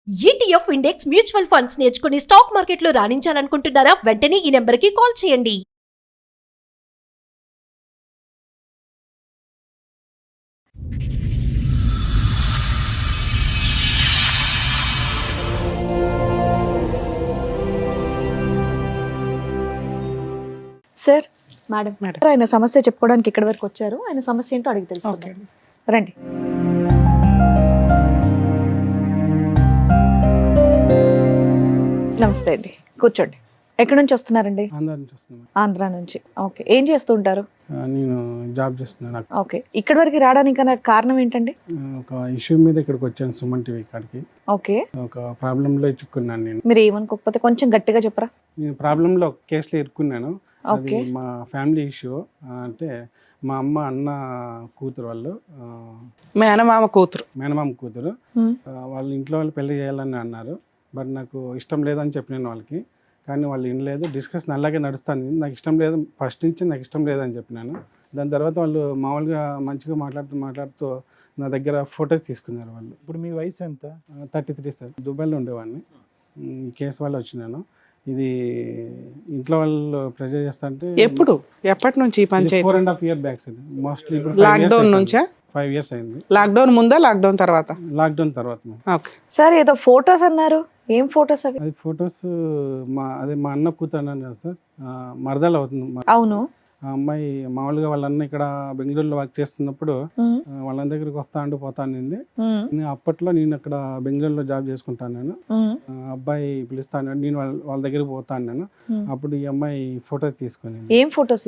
ETF index mutual funds నేర్చుకుని stock మార్కెట్లో రాణించాలనుకుంటున్నారా? వెంటనే ఈ నెంబర్కి కాల్ చేయండి. సార్, మేడం ఆయన సమస్య చెప్పుకోవడానికి ఇక్కడి వరకు వచ్చారు. ఆయన సమస్య ఏంటో అడిగి తెలుసుకుందాం. రండి. నమస్తే అండి, కూర్చోండి. ఎక్కడి నుంచి వస్తున్నారండి? ఆంధ్రా నుంచి వస్తున్నాను. ఆంధ్రా నుంచి. ఓకే, ఏం చేస్తూ ఉంటారు? నేను జాబ్ చేస్తున్నాను. ఓకే, ఇక్కడి వరకు రావడానికి కారణం ఏంటండి? ఒక ఇష్యూ మీద ఇక్కడికి వచ్చాను, సుమన్ టీవీ కాడికి. ఓకే, ఒక ప్రాబ్లంలో చిక్కున్నాను నేను. మీరు ఏమనుకోకపోతే కొంచెం గట్టిగా చెప్పరా? నేను ప్రాబ్లంలో ఒక కేసులో ఇరుక్కున్నాను. అది ఓకే. మా ఫ్యామిలీ ఇష్యూ. అంటే మా అమ్మ అన్న కూతురు వాళ్ళు, మేనమామ కూతురు. మేనమామ కూతురు. హ్మ్. వాళ్ళ ఇంట్లో వాళ్ళు పెళ్లి చేయాలని అన్నారు. బట్ నాకు ఇష్టం లేదని చెప్పినాను వాళ్ళకి. కానీ వాళ్ళు వినలేదు. డిస్కషన్ అలాగే నడుస్తాను. నాకు ఇష్టం లేదు, ఫస్ట్ నుంచి నాకు ఇష్టం లేదని చెప్పినాను. దాని తర్వాత వాళ్ళు మామూలుగా మంచిగా మాట్లాడుతూ నా దగ్గర ఫొటోస్ తీసుకున్నారు వాళ్ళు. ఇప్పుడు మీ వయసు ఎంత? 33 సార్. దుబాయ్లో ఉండేవాడిని. ఈ కేసు వల్ల వచ్చినాను. ఇది ఇంట్లో వాళ్ళు ప్రెజర్ చేస్తా అంటే ఎప్పటి నుంచి ఈ పంచాయతీ? 4.5 years బ్యాక్ సార్. మోస్ట్లీ ఇప్పుడు లాక్డౌన్ నుంచా? 5 years అయింది. లాక్డౌన్ ముందా లాక్డౌన్ తర్వాత? లాక్డౌన్ తర్వాత. ఓకే సార్, ఏదో ఫొటోస్ అన్నారు, ఏం ఫొటోస్ అవి? అది ఫొటోస్ మా అన్న కూతురు అన్నాను కదా సార్, మరదలు అవుతుంది. అవును. ఆ అమ్మాయి మామూలుగా వాళ్ళ అన్న ఇక్కడ బెంగళూరులో వర్క్ చేస్తున్నప్పుడు వాళ్ళ దగ్గరికి వస్తా అంటూ పోతా అనింది. అప్పట్లో నేను అక్కడ బెంగళూరులో జాబ్ చేసుకుంటాను. నేను అబ్బాయి పిలుస్తాను, నేను వాళ్ళ దగ్గరికి పోతాను. నేను అప్పుడు ఈ అమ్మాయి ఫొటోస్ తీసుకుని, ఏం ఫొటోస్?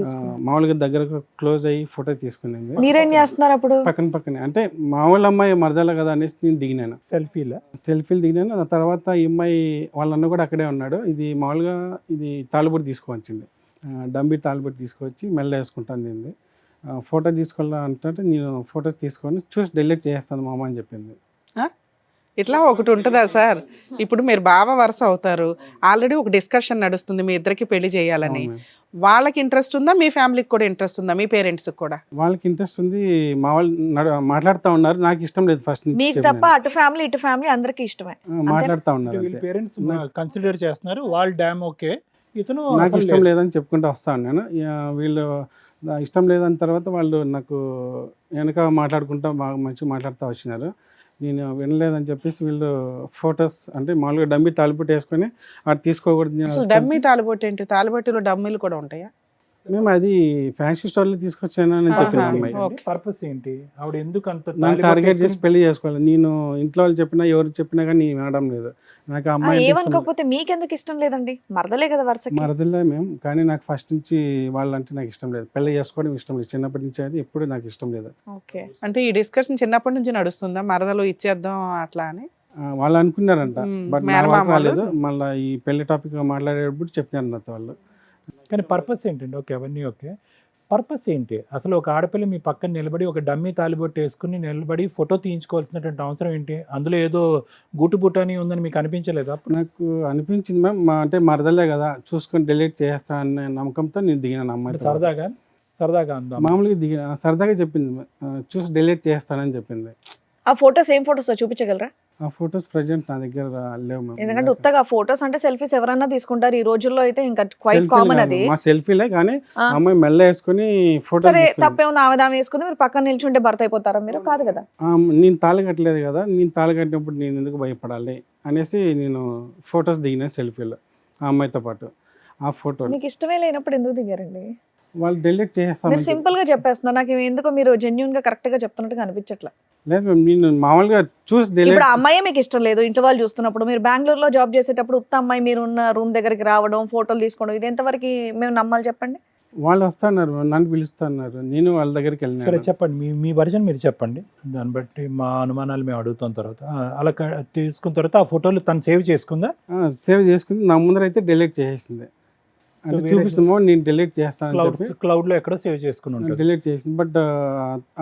మామూలుగా దగ్గరకు క్లోజ్ అయ్యి ఫోటో తీసుకునింది. మీరేం చేస్తున్నారు అప్పుడు? పక్కనే అంటే మామూలు అమ్మాయి మరదల కదా అనేసి నేను దిగినాను. సెల్ఫీలు దిగినాను. ఆ తర్వాత ఈ అమ్మాయి వాళ్ళ అన్న కూడా అక్కడే ఉన్నాడు. ఇది మామూలుగా ఇది తాళిబొట్టు తీసుకువచ్చింది. డంబి తాళిబొట్టు తీసుకొచ్చి మెల్ల వేసుకుంటాను. దీన్ని ఫోటో తీసుకోవాలంటే నేను ఫొటోస్ తీసుకొని చూసి డిలీట్ చేస్తాను మామ అని చెప్పింది. ఇట్లా ఒకటి ఉంటుందా సార్? ఇప్పుడు మీరు బావ వరుస అవుతారు, ఆల్రెడీ ఒక డిస్కషన్ నడుస్తుంది మీ ఇద్దరికి పెళ్లి చేయాలని. వాళ్ళకి ఇంట్రెస్ట్ ఉందా? మీ ఫ్యామిలీకి కూడా ఇంట్రెస్ట్ ఉందా? మీ పేరెంట్స్ కూడా? వాళ్ళకి ఇంట్రెస్ట్ ఉంది. మా వాళ్ళు మాట్లాడుతూ ఉన్నారు. నాకు ఇష్టం లేదు ఫస్ట్ నుంచి. మీకు తప్ప అటు ఫ్యామిలీ ఇటు ఫ్యామిలీ అందరికి ఇష్టమే. మాట్లాడుతూ ఉన్నారు. వీళ్ళ పేరెంట్స్ కన్సిడర్ చేస్తున్నారు, వాళ్ళ డ్యామ్ ఓకే, ఇతను నాకు ఇష్టం లేదని చెప్పుకుంటూ వస్తాను నేను. వీళ్ళు ఇష్టం లేదని తర్వాత వాళ్ళు నాకు వెనక మాట్లాడుకుంటా బాగా మంచిగా మాట్లాడుతూ వచ్చినారు. నేను వినలేదని చెప్పేసి వీళ్ళు ఫొటోస్ అంటే మామూలుగా డమ్మీ తాలిబొట్టు వేసుకొని అది తీసుకోకూడదు. అసలు డమ్మీ తాలిబొట్టు ఏంటి? తాలిబొట్టులో డమ్మీలు కూడా ఉంటాయా? మేము అది ఫ్యాన్సీ స్టోర్లో తీసుకొచ్చాను అని చెప్పిన అమ్మాయి. పర్పస్ ఏంటి? ఆవిడ ఎందుకు అంత నాకు టార్గెట్ చేసి పెళ్లి చేసుకోవాలి. నేను ఇంట్లో వాళ్ళు చెప్పినా ఎవరు చెప్పినా కానీ వినడం లేదు. నాకు అమ్మాయి ఏమనుకోకపోతే మీకెందుకు ఇష్టం లేదండి? మరదలే కదా వరుసకి. మరదలే మేము, కానీ నాకు ఫస్ట్ నుంచి వాళ్ళంటే నాకు ఇష్టం లేదు. పెళ్లి చేసుకోవడం ఇష్టం లేదు. చిన్నప్పటి నుంచి అది ఎప్పుడు నాకు ఇష్టం లేదు. ఓకే, అంటే ఈ డిస్కషన్ చిన్నప్పటి నుంచి నడుస్తుందా, మరదలు ఇచ్చేద్దాం అట్లా అని? వాళ్ళు అనుకున్నారంట, బట్ మేనమామ రాలేదు. మళ్ళీ ఈ పెళ్లి టాపిక్ మాట్లాడేటప్పుడు చెప్పినారు నాతో వాళ్ళు. కానీ పర్పస్ ఏంటండి? ఓకే, అవన్నీ ఓకే, పర్పస్ ఏంటి అసలు? ఒక ఆడపిల్ల మీ పక్కన నిలబడి ఒక డమ్మీ తాలిబొట్టు వేసుకుని నిలబడి ఫోటో తీయించుకోవాల్సినటువంటి అవసరం ఏంటి? అందులో ఏదో గుట్టుబుట్టని ఉందని మీకు అనిపించలేదా? నాకు అనిపించింది మ్యామ్, అంటే మరదలే కదా చూసుకొని డిలీట్ చేస్తాననే నమ్మకంతో నేను దిగినాను. అమ్మాయి సరదాగా ఉందా? మామూలుగా దిగిన సరదాగా చెప్పింది, చూసి డిలీట్ చేస్తానని చెప్పింది. ఆ ఫొటోస్ ఏం ఫొటోస్ చూపించగలరా? ఆ ఫొటోస్ ప్రజెంట్ నా దగ్గర లేవు మ్యామ్. ఎందుకంటే ఉత్తగా ఫొటోస్ అంటే సెల్ఫీస్ ఎవరైనా తీసుకుంటారు ఈ రోజుల్లో, అయితే ఇంకా క్వైట్ కామన్ అది. మా సెల్ఫీలే, కానీ అమ్మాయి మెల్ల వేసుకుని ఫోటో. సరే, తప్పేముంది? ఆమె వేసుకుని మీరు పక్కన నిల్చుంటే భర్త అయిపోతారా మీరు? కాదు కదా. నేను తాళి కట్టలేదు కదా, నేను తాళి కట్టినప్పుడు నేను ఎందుకు భయపడాలి అనేసి నేను ఫొటోస్ దిగిన సెల్ఫీలో ఆ అమ్మాయితో పాటు. ఆ ఫోటో మీకు ఇష్టమే లేనప్పుడు ఎందుకు దిగారండి? వాళ్ళు డిలీట్ చేస్తాను. మీరు సింపుల్ గా చెప్పేస్తున్నారు. నాకు ఎందుకో మీరు జెన్యున్ గా కరెక్ట్ గా చెప్తున్నట్టుగా అనిపించట్లేదు. లేదు మ్యామ్, నేను మామూలుగా చూసి డిలీట్. ఇప్పుడు ఆ అమ్మాయి మీకు ఇష్టం లేదు, ఇంట్లో వాళ్ళు చూస్తున్నప్పుడు. మీరు బెంగళూరులో జాబ్ చేసేటప్పుడు ఉత్త అమ్మాయి మీరు ఉన్న రూమ్ దగ్గరికి రావడం, ఫోటోలు తీసుకోవడం, ఇది ఎంతవరకు మేము నమ్మాలి చెప్పండి? వాళ్ళు వస్తున్నారు, నన్ను పిలుస్తున్నారు, నేను వాళ్ళ దగ్గరికి సరే వెళ్ళినాను. చెప్పండి, మీ వర్జన్ మీరు చెప్పండి, దాన్ని బట్టి మా అనుమానాలు మేము అడుగుతాం. తర్వాత అలా తీసుకున్న తర్వాత ఆ ఫోటోలు తను సేవ్ చేసుకుందా? సేవ్ చేసుకుని నా ముందర అయితే డిలీట్ చేసేసింది. అంటే చూపిస్తున్నామో నేను డిలీట్ చేస్తాను, క్లౌడ్ లో ఎక్కడో సేవ్ చేసుకుని ఉంటుంది. డిలీట్ చేసింది. బట్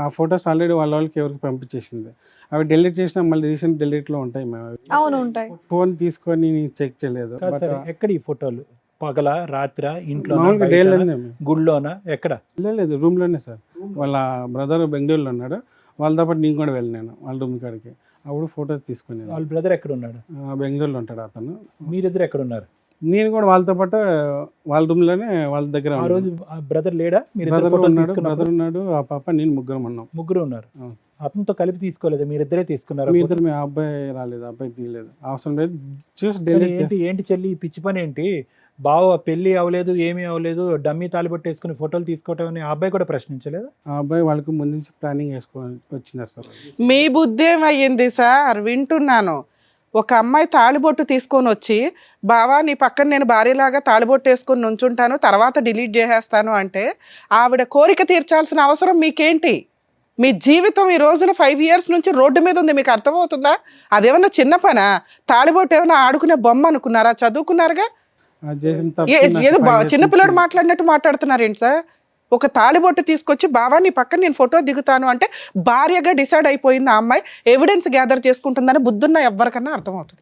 ఆ ఫొటోస్ ఆల్రెడీ వాళ్ళకి ఎవరికి పంపించేసింది. అవి డిలీట్ చేసినా మళ్ళీ రీసెంట్ డిలీట్ లో ఉంటాయి మేము. అవును, ఉంటాయి. ఫోన్ తీసుకొని నేను చెక్ చేయలేదు. ఎక్కడ ఈ ఫోటోలు? పగల, రాత్ర, ఇంట్లో, గుడిలోనా, ఎక్కడ? లేదు, రూమ్ లోనే సార్. వాళ్ళ బ్రదర్ బెంగళూరులో ఉన్నాడు, వాళ్ళతో పాటు నేను కూడా వెళ్ళినాను వాళ్ళ రూమ్ కాడికి. అప్పుడు ఫొటోస్ తీసుకునేది. వాళ్ళ బ్రదర్ ఎక్కడ ఉన్నాడు? బెంగళూరులో ఉంటాడు అతను. మీరిద్దరు ఎక్కడ ఉన్నారు? నేను కూడా వాళ్ళతో పాటు వాళ్ళ రూమ్లోనే వాళ్ళ దగ్గర ఆ రోజు బ్రదర్ లేడా? మీరు బ్రదర్ ఉన్నాడు, బ్రదర్ ఉన్నాడు, ఆ పాప నేను ముగ్గురం ఉన్నాం. ముగ్గురు ఉన్నారు. అవును. అతనితో కలిపి తీసుకోలేదు, మీరిద్దరే తీసుకున్నారు. మీ ఇద్దరు, మీ అబ్బాయి రాలేదు, అబ్బాయి తీయలేదు, అవసరం లేదు, చూసి ఏంటి చెల్లి ఈ పిచ్చి పని ఏంటి? బావ పెళ్లి అవ్వలేదు, ఏమీ అవ్వలేదు, డమ్మీ తాలిబొట్టు వేసుకుని ఫోటోలు తీసుకోవటం అని ఆ అబ్బాయి కూడా ప్రశ్నించలేదు? ఆ అబ్బాయి వాళ్ళకి ముందు నుంచి ప్లానింగ్ వేసుకొని వచ్చినారు సార్. మీ బుద్ధి ఏమయ్యింది సార్? వింటున్నాను. ఒక అమ్మాయి తాళిబొట్టు తీసుకొని వచ్చి, బావా నీ పక్కన నేను భార్యలాగా తాళిబొట్టు వేసుకొని నుంచుంటాను, తర్వాత డిలీట్ చేసేస్తాను అంటే, ఆవిడ కోరిక తీర్చాల్సిన అవసరం మీకేంటి? మీ జీవితం ఈ రోజున 5 years నుంచి రోడ్డు మీద ఉంది, మీకు అర్థమవుతుందా? అదేమన్నా చిన్న పనా? తాళిబొట్టు ఏమన్నా ఆడుకునే బొమ్మ అనుకున్నారా? చదువుకున్నారుగా. అది చేసిన తప్పు ఏదో నాకు 5 years చిన్నపిల్లడు నుంచి- మాట్లాడినట్టు మాట్లాడుతున్నారు ఏంటి సార్? ఒక తాళిబొట్టు తీసుకొచ్చి, బావా నీ పక్కన నేను ఫోటో దిగుతాను అంటే, భార్యగా డిసైడ్ అయిపోయింది ఆ అమ్మాయి, ఎవిడెన్స్ గ్యాదర్ చేసుకుంటుందని బుద్ధున్న ఎవరికన్నా అర్థమవుతుంది.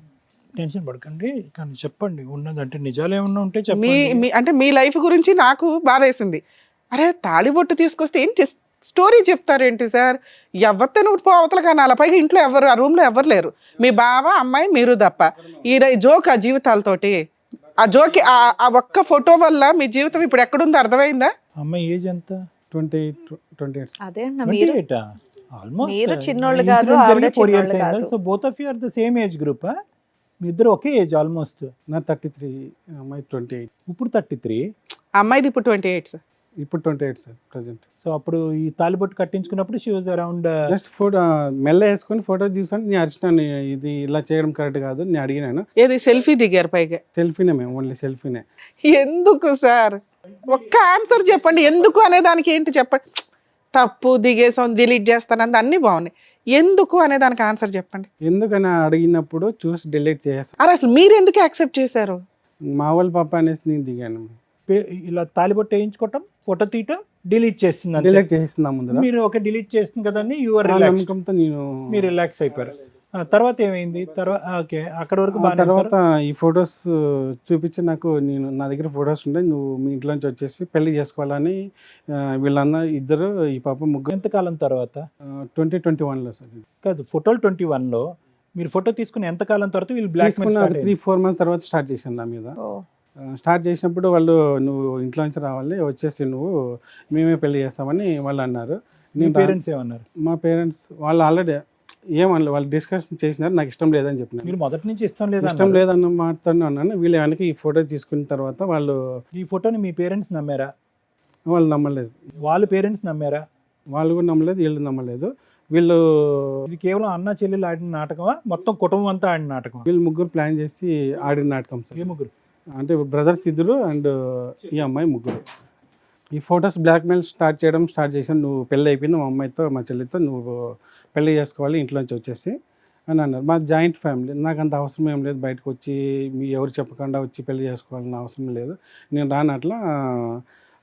టెన్షన్ పడకండి, కానీ చెప్పండి ఉన్నదంటే నిజాలు ఏమన్నా ఉంటే మీ చెప్పండి. మీ అంటే మీ లైఫ్ గురించి నాకు బాధేసింది. అరే తాళిబొట్టు తీసుకొస్తే ఏంటి స్టోరీ చెప్తారేంటి సార్? ఎవరితో నువ్వు పో అవతల కానీ అలా పైగా ఇంట్లో ఎవరు, ఆ రూమ్లో ఎవరు లేరు, మీ బావ అమ్మాయి మీరు తప్ప. ఈ జోక్ ఆ జీవితాలతోటి, ఆ జోకి ఆ ఒక్క ఫోటో వల్ల మీ జీవితం ఇప్పుడు ఎక్కడుందో అర్థమైందా? అమ్మాయి ఏజ్ ఎంత? 28. అదే అన్న మీరు 28. ఆల్మోస్ట్ మీరు చిన్నోళ్ళు కాదు, ఆవిడ 4 years చిన్నోళ్ళు అయిందా? కాదు. So both of you are the same age group. మీ ఇద్దరు ఒకే ఏజ్ ఆల్మోస్ట్. నా 33, అమ్మాయి 28. ఇప్పుడు 33. అమ్మాయిది ఇప్పుడు 28 సార్. ఇప్పుడు 28 సార్ ప్రజెంట్. సో అప్పుడు ఈ తాలిబొట్టు కట్టించుకున్నప్పుడు she was around. Just photo మెల్ల వేసుకొని ఫోటో తీసుకొని నేను అరిచినాను, ఇది ఇలా చేయడం కరెక్ట్ కాదు, నేను అడిగినాను. ఏది సెల్ఫీ దిగారు పైగా? సెల్ఫీనే మేము, ఓన్లీ సెల్ఫీనే. ఎందుకు సార్? ఒక్క ఆన్సర్ చెప్పండి, ఎందుకు అనే దానికి ఏంటి చెప్పండి. తప్పు దిగేసాం, డిలీట్ చేస్తానంది అన్నీ బాగున్నాయి, ఎందుకు అనే దానికి ఆన్సర్ చెప్పండి. ఎందుకని అడిగినప్పుడు చూసి డిలీట్ చేస్తాను. అరే అసలు మీరు ఎందుకు యాక్సెప్ట్ చేశారు? మా వాళ్ళ పాప అనేసి నేను దిగాను. ఇలా తాలిబొట్టు వేయించుకోవటం, ఫోటో తీయటం, డిలీట్ చేస్తుంది. డిలీట్ చేస్తున్నా ముందు మీరు ఒక డిలీట్ చేస్తుంది కదండి, యువర్ నమ్మకంతో నేను. మీరు రిలాక్స్ అయిపోయారు. తర్వాత ఏమైంది? తర్వాత ఓకే అక్కడ వరకు బాగా. తర్వాత ఈ ఫొటోస్ చూపించి నాకు, నేను నా దగ్గర ఫొటోస్ ఉండే, నువ్వు మీ ఇంట్లోంచి వచ్చేసి పెళ్లి చేసుకోవాలని వీళ్ళన్న ఇద్దరు, ఈ పాప ముగ్గురు. ఎంతకాలం తర్వాత? 2021లో సార్. కాదు, ఫోటోలు 21లో మీరు ఫోటో తీసుకుని ఎంతకాలం తర్వాత వీళ్ళు బ్లాక్ 3-4 months తర్వాత స్టార్ట్ చేశాను నా మీద. ఓ, స్టార్ట్ చేసినప్పుడు వాళ్ళు, నువ్వు ఇంట్లోంచి రావాలి, వచ్చేసి నువ్వు మేమే పెళ్లి చేస్తామని వాళ్ళు అన్నారు. మీ నేను పేరెంట్స్ ఏమన్నారు? మా పేరెంట్స్ వాళ్ళు ఆల్రెడీ ఏమన్నా వాళ్ళు డిస్కషన్ చేసినారు, నాకు ఇష్టం లేదని చెప్పినాను. మీరు మొదటి నుంచి ఇష్టం లేదా? ఇష్టం లేదన్న మాటతో అన్నాను. వీళ్ళు వెనక ఈ ఫోటో తీసుకున్న తర్వాత వాళ్ళు ఈ ఫోటోని మీ పేరెంట్స్ నమ్మారా? వాళ్ళు నమ్మలేదు. వాళ్ళ పేరెంట్స్ నమ్మారా? వాళ్ళు కూడా నమ్మలేదు, వీళ్ళు నమ్మలేదు. వీళ్ళు ఇది కేవలం అన్న చెల్లెలు ఆడిన నాటకమా, మొత్తం కుటుంబం అంతా ఆడిన నాటకమా? వీళ్ళు ముగ్గురు ప్లాన్ చేసి ఆడిన నాటకం సార్. ఏ ముగ్గురు? అంటే బ్రదర్స్ ఇద్దరు అండ్ ఈ అమ్మాయి ముగ్గురు. ఈ ఫొటోస్ బ్లాక్మెయిల్ స్టార్ట్ చేశాను. నువ్వు పెళ్ళి అయిపోయింది, మా అమ్మాయితో మా చెల్లితో నువ్వు పెళ్ళి చేసుకోవాలి ఇంట్లోంచి వచ్చేసి అని అన్నారు. మా జాయింట్ ఫ్యామిలీ, నాకు అంత అవసరం ఏం లేదు, బయటకు వచ్చి మీ ఎవరు చెప్పకుండా వచ్చి పెళ్లి చేసుకోవాలన్న అవసరం లేదు, నేను రాను. అట్లా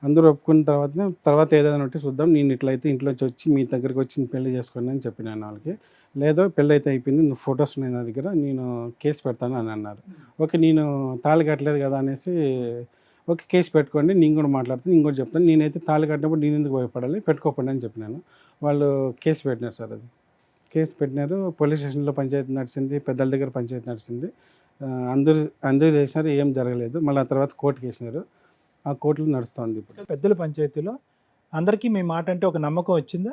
అందరూ ఒప్పుకున్న తర్వాత ఏదైనా ఉంటే చూద్దాం, నేను ఇట్లయితే ఇంట్లోంచి వచ్చి మీ దగ్గరికి వచ్చి నేను పెళ్లి చేసుకోండి అని చెప్పినాను వాళ్ళకి. లేదో పెళ్ళి అయితే అయిపోయింది, నువ్వు ఫొటోస్ ఉన్నాయి నా దగ్గర, నేను కేసు పెడతాను అని అన్నారు. ఓకే, నేను తాళి కట్టలేదు కదా అనేసి, ఓకే కేసు పెట్టుకోండి, నేను కూడా మాట్లాడుతాను, నేను కూడా చెప్తాను, నేనైతే తాళి కట్టినప్పుడు నేను ఎందుకు భయపడాలి, పెట్టుకోకండి అని చెప్పినాను. వాళ్ళు కేసు పెట్టినారు సార్. అది కేసు పెట్టినారు, పోలీస్ స్టేషన్లో పంచాయతీ నడిచింది, పెద్దల దగ్గర పంచాయతీ నడిచింది, అందరూ చేసినారు, ఏం జరగలేదు. మళ్ళీ ఆ తర్వాత కోర్టుకి వేసినారు, ఆ కోర్టులో నడుస్తుంది ఇప్పుడు. పెద్దల పంచాయతీలో అందరికీ మీ మాట అంటే ఒక నమ్మకం వచ్చిందా?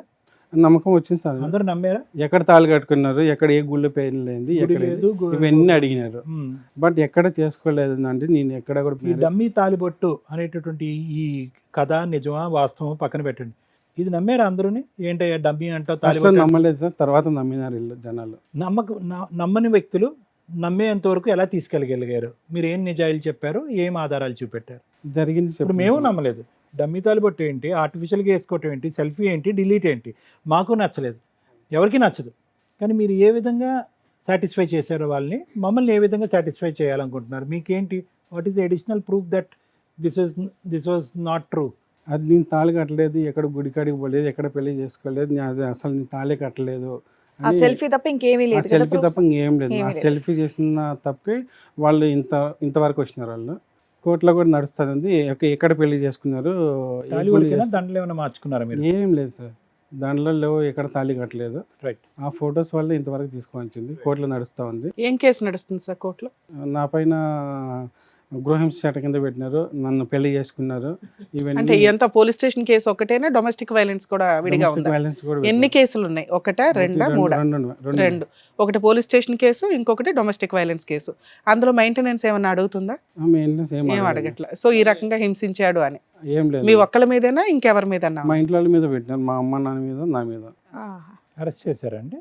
నమ్మకం వచ్చింది సార్. అందరూ నమ్మారా? ఎక్కడ తాళి కట్టుకున్నారు, ఎక్కడ ఏ గుళ్ళు పెళ్ళింది, గుడి ఎక్కడ లేదు, ఇవన్నీ అడిగినారు. ఉమ్. బట్ ఎక్కడ చేసుకోలేదు అంటే, నేను ఎక్కడ ఈ కూడా డమ్మీ తాలిబొట్టు అనేటటువంటి ఈ కథ నిజమా వాస్తవం పక్కన పెట్టండి, ఇది నమ్మారా అందరూని? ఏంటయ్యా డమ్మీ అంటావు, ఫస్ట్లో తాలిబొట్టు నమ్మలేదు సార్, తర్వాత నమ్మినారు వీళ్ళు జనాలు. నమ్మని వ్యక్తులు నమ్మేంత వరకు ఎలా తీసుకెళ్ళగలిగారు? మీరు ఏం నిజాయిలు చెప్పారు, ఏం ఆధారాలు చూపెట్టారు? జరిగింది ఇప్పుడు చెప్పు. మేము నమ్మలేదు. డమ్మీ తాలిబొట్టు ఏంటి, ఆర్టిఫిషియల్గా వేసుకోవటం ఏంటి, సెల్ఫీ ఏంటి, డిలీట్ ఏంటి, మాకు నచ్చలేదు, ఎవరికి నచ్చదు. కానీ మీరు ఏ విధంగా సాటిస్ఫై చేశారో వాళ్ళని, మమ్మల్ని ఏ విధంగా సాటిస్ఫై చేయాలనుకుంటున్నారు? మీకేంటి, what is the additional proof that this was not true? అది నేను తాళి కట్టలేదు, ఎక్కడ గుడికాడికి పోలేదు, ఎక్కడ పెళ్లి చేసుకోలేదు, అది అసలు నేను తాళి కట్టలేదు. ఆ సెల్ఫీ తప్ప ఇంకేమీ లేదు కదా సెల్ఫీ proofs? తప్ప ఇంకేం లేదు. ఏమీ ఆ లేదు. సెల్ఫీ చేసిన తప్పకి వాళ్ళు ఇంతవరకు వచ్చినారు. వాళ్ళు కోర్టులో కూడా నడుస్తుంది, ఎక్కడ పెళ్లి చేసుకున్నారు, ఏ గుడి తాలిబొట్టుకైనా దండలు ఏమైనా మార్చుకున్నారా మీరు? ఏం లేదు సార్, దాంట్లో లేవు, ఎక్కడ తాళి కట్టలేదు. రైట్. ఆ ఫొటోస్ వల్ల ఇంతవరకు తీసుకొచ్చింది, కోర్టులో నడుస్తూ ఉంది. ఏం కేసు నడుస్తుంది సార్ కోర్టులో? నా పైన గృహహింస చట్టం కింద పెట్టినారు, నన్ను పెళ్లి చేసుకున్నారు. అంటే ఇవన్నీ ఎంత పోలీస్ స్టేషన్ కేసు ఒకటేనా, డొమెస్టిక్ వైలెన్స్ కూడా విడిగా domestic ఉందా? violence కూడా ఎన్ని కేసులు ఉన్నాయి? ఒకటా, రెండా, మూడా? రెండు. ఒకటి పోలీస్ స్టేషన్ కేసు, ఇంకొకటి డొమెస్టిక్ వైలెన్స్ కేసు. అందులో మెయింటెనెన్స్ ఏమన్నా అడుగుతుందా? ఏం అడగట్లా. సో ఈ రకంగా హింసించాడు అని ఏం లేదు. మీ ఒక్కళ్ళ మీదేనా, ఇంకెవరి మీద? మా ఇంట్లో వాళ్ళ మీద పెట్టినారు, మా అమ్మ నాన్న మీద, నా మీద. అరెస్ట్ చేశారండి?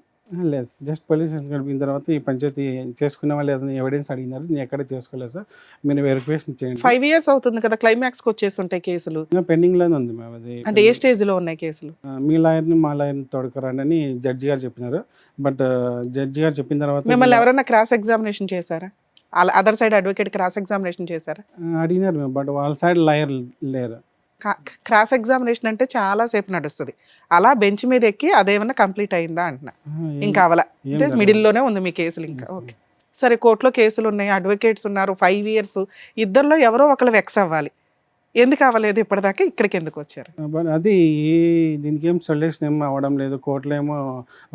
లేదు, జస్ట్ పోలీస్ స్టేషన్ గడిపిన తర్వాత ఈ పంచాయతీ చేసుకునే వాళ్ళు ఏదైనా ఎవిడెన్స్ అడిగినారు, నేను ఎక్కడ చేసుకోలేదు సార్, మీరు వెరిఫికేషన్ చేయండి. 5 years అవుతుంది కదా, క్లైమాక్స్కి వచ్చేసి ఉంటాయి కేసులు. ఇంకా పెండింగ్లోనే ఉంది మేము అది. అంటే ఏ స్టేజ్ లో ఉన్నాయి కేసులు? మీ లాయర్ని మా లాయర్ని తోడుకురండి అని జడ్జి గారు చెప్పినారు. బట్ జడ్జి గారు చెప్పిన తర్వాత మిమ్మల్ని ఎవరైనా క్రాస్ ఎగ్జామినేషన్ చేశారా? Other side advocate cross examination చేశారా? అడిగినారు మేము, బట్ వాళ్ళ సైడ్ లాయర్ లేరు. క్రాస్ ఎగ్జామినేషన్ అంటే చాలా సేపు నడుస్తుంది. అలా బెంచ్ మీద ఎక్కి అదేమన్నా కంప్లీట్ అయిందా అంటున్నా. ఇంకా అవలా అంటే మిడిల్లోనే ఉంది మీ కేసులు ఇంకా. ఓకే సరే, కోర్టులో కేసులు ఉన్నాయి, అడ్వకేట్స్ ఉన్నారు, 5 years. ఇద్దరిలో ఎవరో ఒకళ్ళు వెక్స్ అవ్వాలి. ఎందుకు అవ్వలేదు ఇప్పటిదాకా? ఇక్కడికి ఎందుకు వచ్చారు? బట్ అది దీనికి ఏం సొల్యూషన్ ఏం అవ్వడం లేదు. కోర్టులో ఏమో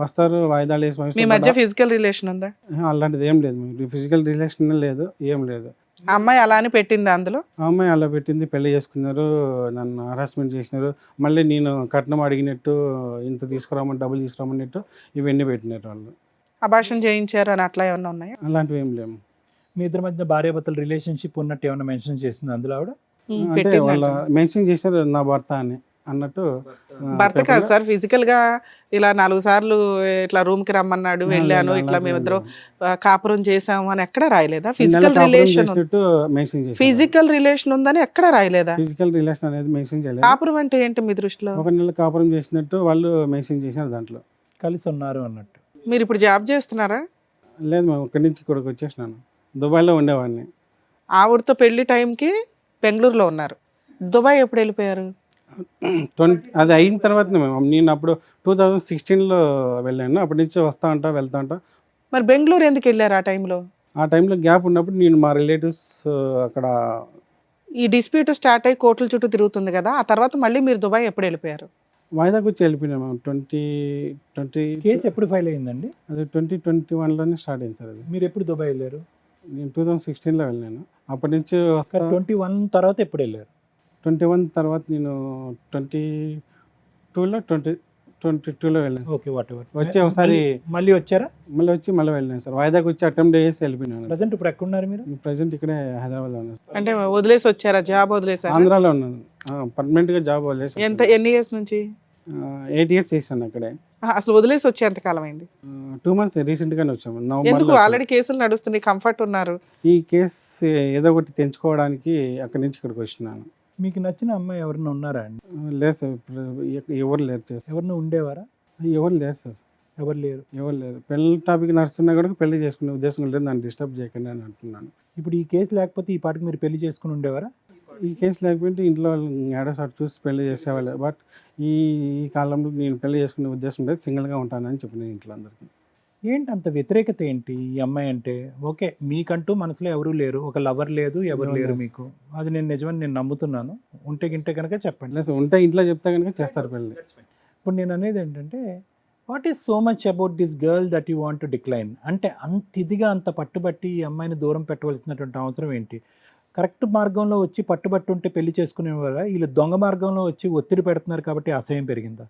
వస్తారు, వాయిదాలు వేసి మీ మధ్య ఫిజికల్ రిలేషన్ ఉందా? అలాంటిది ఏం లేదు, ఫిజికల్ రిలేషన్ లేదు, ఏం లేదు. ఆ అమ్మాయి అలా అని పెట్టింది అందులో? ఆ అమ్మాయి అలా పెట్టింది, పెళ్లి చేసుకున్నారు, నన్ను హరాస్మెంట్ చేసినారు, మళ్ళీ నేను కట్నం అడిగినట్టు, ఇంత తీసుకురామని, డబ్బులు తీసుకురామన్నట్టు ఇవన్నీ పెట్టినారు వాళ్ళు. అభాషణ చేయించారు అని అట్లా ఏమన్నా ఉన్నాయా? అలాంటివి ఏం లేవు. మీ ఇద్దరి మధ్య భార్యాభర్తల రిలేషన్షిప్ ఉన్నట్టు ఏమైనా మెన్షన్ చేసింది అందులో ఆవిడ? అంటే పెట్టింది వాళ్ళ మెన్షన్ చేశారు నా భర్త అని అన్నట్టు. భర్త కాదు సార్, ఫిజికల్ గా ఇలా 4 సార్లు ఇట్లా రూమ్ కి రమ్మన్నాడు, వెళ్ళాను, ఇట్లా మేమిద్దరం కాపురం చేసాము అని ఎక్కడ రాయలేదా? ఫిజికల్ రిలేషన్ మెన్షన్ చేశారు. ఫిజికల్ రిలేషన్ ఉందని ఎక్కడ రాయలేదా? ఫిజికల్ రిలేషన్ అనేది మెన్షన్ చేయలేదు. కాపురం అంటే ఏంటి మీ దృష్టిలో? 1 నెల కాపురం చేసినట్టు వాళ్ళు మెన్షన్ చేశారు దాంట్లో. కలిసి ఉన్నారు అన్నట్టు. మీరు ఇప్పుడు జాబ్ చేస్తున్నారా? లేదు, మేము ఇక్కడి నుంచి ఇక్కడికి వచ్చేసినాను. దుబాయ్లో ఉండేవాడిని. ఆవిడతో పెళ్లి టైంకి బెంగళూరులో ఉన్నారు. దుబాయ్ ఎప్పుడు వెళ్ళిపోయారు? అది అయిన తర్వాత నేను అప్పుడు 2016లో వెళ్ళాను. అప్పటి నుంచి వస్తా ఉంటా, వెళ్తా ఉంటా. మరి బెంగళూరు ఎందుకు వెళ్ళారు ఆ టైంలో? ఆ టైంలో గ్యాప్ ఉన్నప్పుడు నేను మా రిలేటివ్స్ అక్కడ. ఈ డిస్ప్యూట్ స్టార్ట్ అయ్యి కోర్టుల చుట్టూ తిరుగుతుంది కదా, ఆ తర్వాత మళ్ళీ మీరు దుబాయ్ ఎప్పుడు వెళ్ళిపోయారు? వాయిదాకి వచ్చి వెళ్ళిపోయినాము. 2020 కేసు ఎప్పుడు ఫైల్ అయిందండి? అది 2021లోనే స్టార్ట్ అయింది సార్. అది మీరు ఎప్పుడు దుబాయ్ వెళ్ళారు? నేను 2016లో వెళ్ళాను. అప్పటి నుంచి 21 తర్వాత ఎప్పుడు వెళ్ళారు? 21 తర్వాత నేను 22లో వెళ్ళాను. Okay, what ever. వచ్చి ఒకసారి మళ్ళీ వచ్చారా? మళ్ళీ వెళ్ళాను సార్. వాయిదాకి వచ్చి అటెంప్ట్ చేసి వెళ్ళిపోయినాను. ప్రజెంట్ ఇప్పుడు ఎక్కడ ఉన్నారు మీరు? ప్రజెంట్ ఇక్కడే హైదరాబాద్లో ఉన్నాను. అంటే వదిలేసి వచ్చారా? జాబ్ వదిలేసారా? ఆంధ్రాలో ఉన్నాను. పర్మనెంట్గా జాబ్ వదిలేసి. ఎన్ని ఇయర్స్ నుంచి? 8 years చేశాను అక్కడే. అసలు వదిలేసి వచ్చే ఎంత కాలం అయింది? 2 months రీసెంట్గానే వచ్చాము. ఎందుకు? నవంబర్లో. ఆల్రెడీ కేసులు నడుస్తున్నాయి, కంఫర్ట్ ఉన్నారు. ఈ కేసు ఏదో ఒకటి తెంచుకోవడానికి అక్కడి నుంచి ఇక్కడికి వచ్చినాను. మీకు నచ్చిన అమ్మాయి ఎవరైనా ఉన్నారా అండి? లేదు సార్, ఇప్పుడు ఎవరు లేరు చేస్తారు. ఎవరిని ఉండేవారా? ఎవరు లేరు సార్, ఎవరు లేరు. ఎవరు లేరు. పెళ్లి టాపిక్ నడుస్తున్నా కూడా పెళ్లి చేసుకునే ఉద్దేశం లేదు, నన్ను డిస్టర్బ్ చేయకండి అని అంటున్నాను. ఇప్పుడు ఈ కేసు లేకపోతే ఈ పాటికి మీరు పెళ్లి చేసుకుని ఉండేవారా? ఈ కేసు లేకపోతే ఇంట్లో వాళ్ళు ఏడో సార్ చూసి పెళ్లి చేసేవాళ్ళు. బట్ ఈ కాలంలో నేను పెళ్లి చేసుకునే ఉద్దేశం లేదు, సింగిల్గా ఉంటానని చెప్పిన ఇంట్లో అందరికీ. ఏంటి అంత వ్యతిరేకత ఏంటి ఈ అమ్మాయి అంటే? ఓకే, మీకంటూ మనసులో ఎవరూ లేరు, ఒక లవర్ లేదు, ఎవరు లేరు మీకు. అది నేను నిజమని నేను నమ్ముతున్నాను. ఉంటే గింటే కనుక చెప్పండి. లేదు, ఉంటే ఇంట్లో చెప్తే కనుక చేస్తారు పెళ్ళి. ఇప్పుడు నేను అనేది ఏంటంటే, what is so much about this girl that you want to decline? అంటే అంత ఇదిగా అంత పట్టుబట్టి ఈ అమ్మాయిని దూరం పెట్టవలసినటువంటి అవసరం ఏంటి? కరెక్ట్ మార్గంలో వచ్చి పట్టుబట్టి ఉంటే పెళ్లి చేసుకునేవారా? వీళ్ళు దొంగ మార్గంలో వచ్చి ఒత్తిడి పెడుతున్నారు కాబట్టి అసహ్యం పెరిగిందా?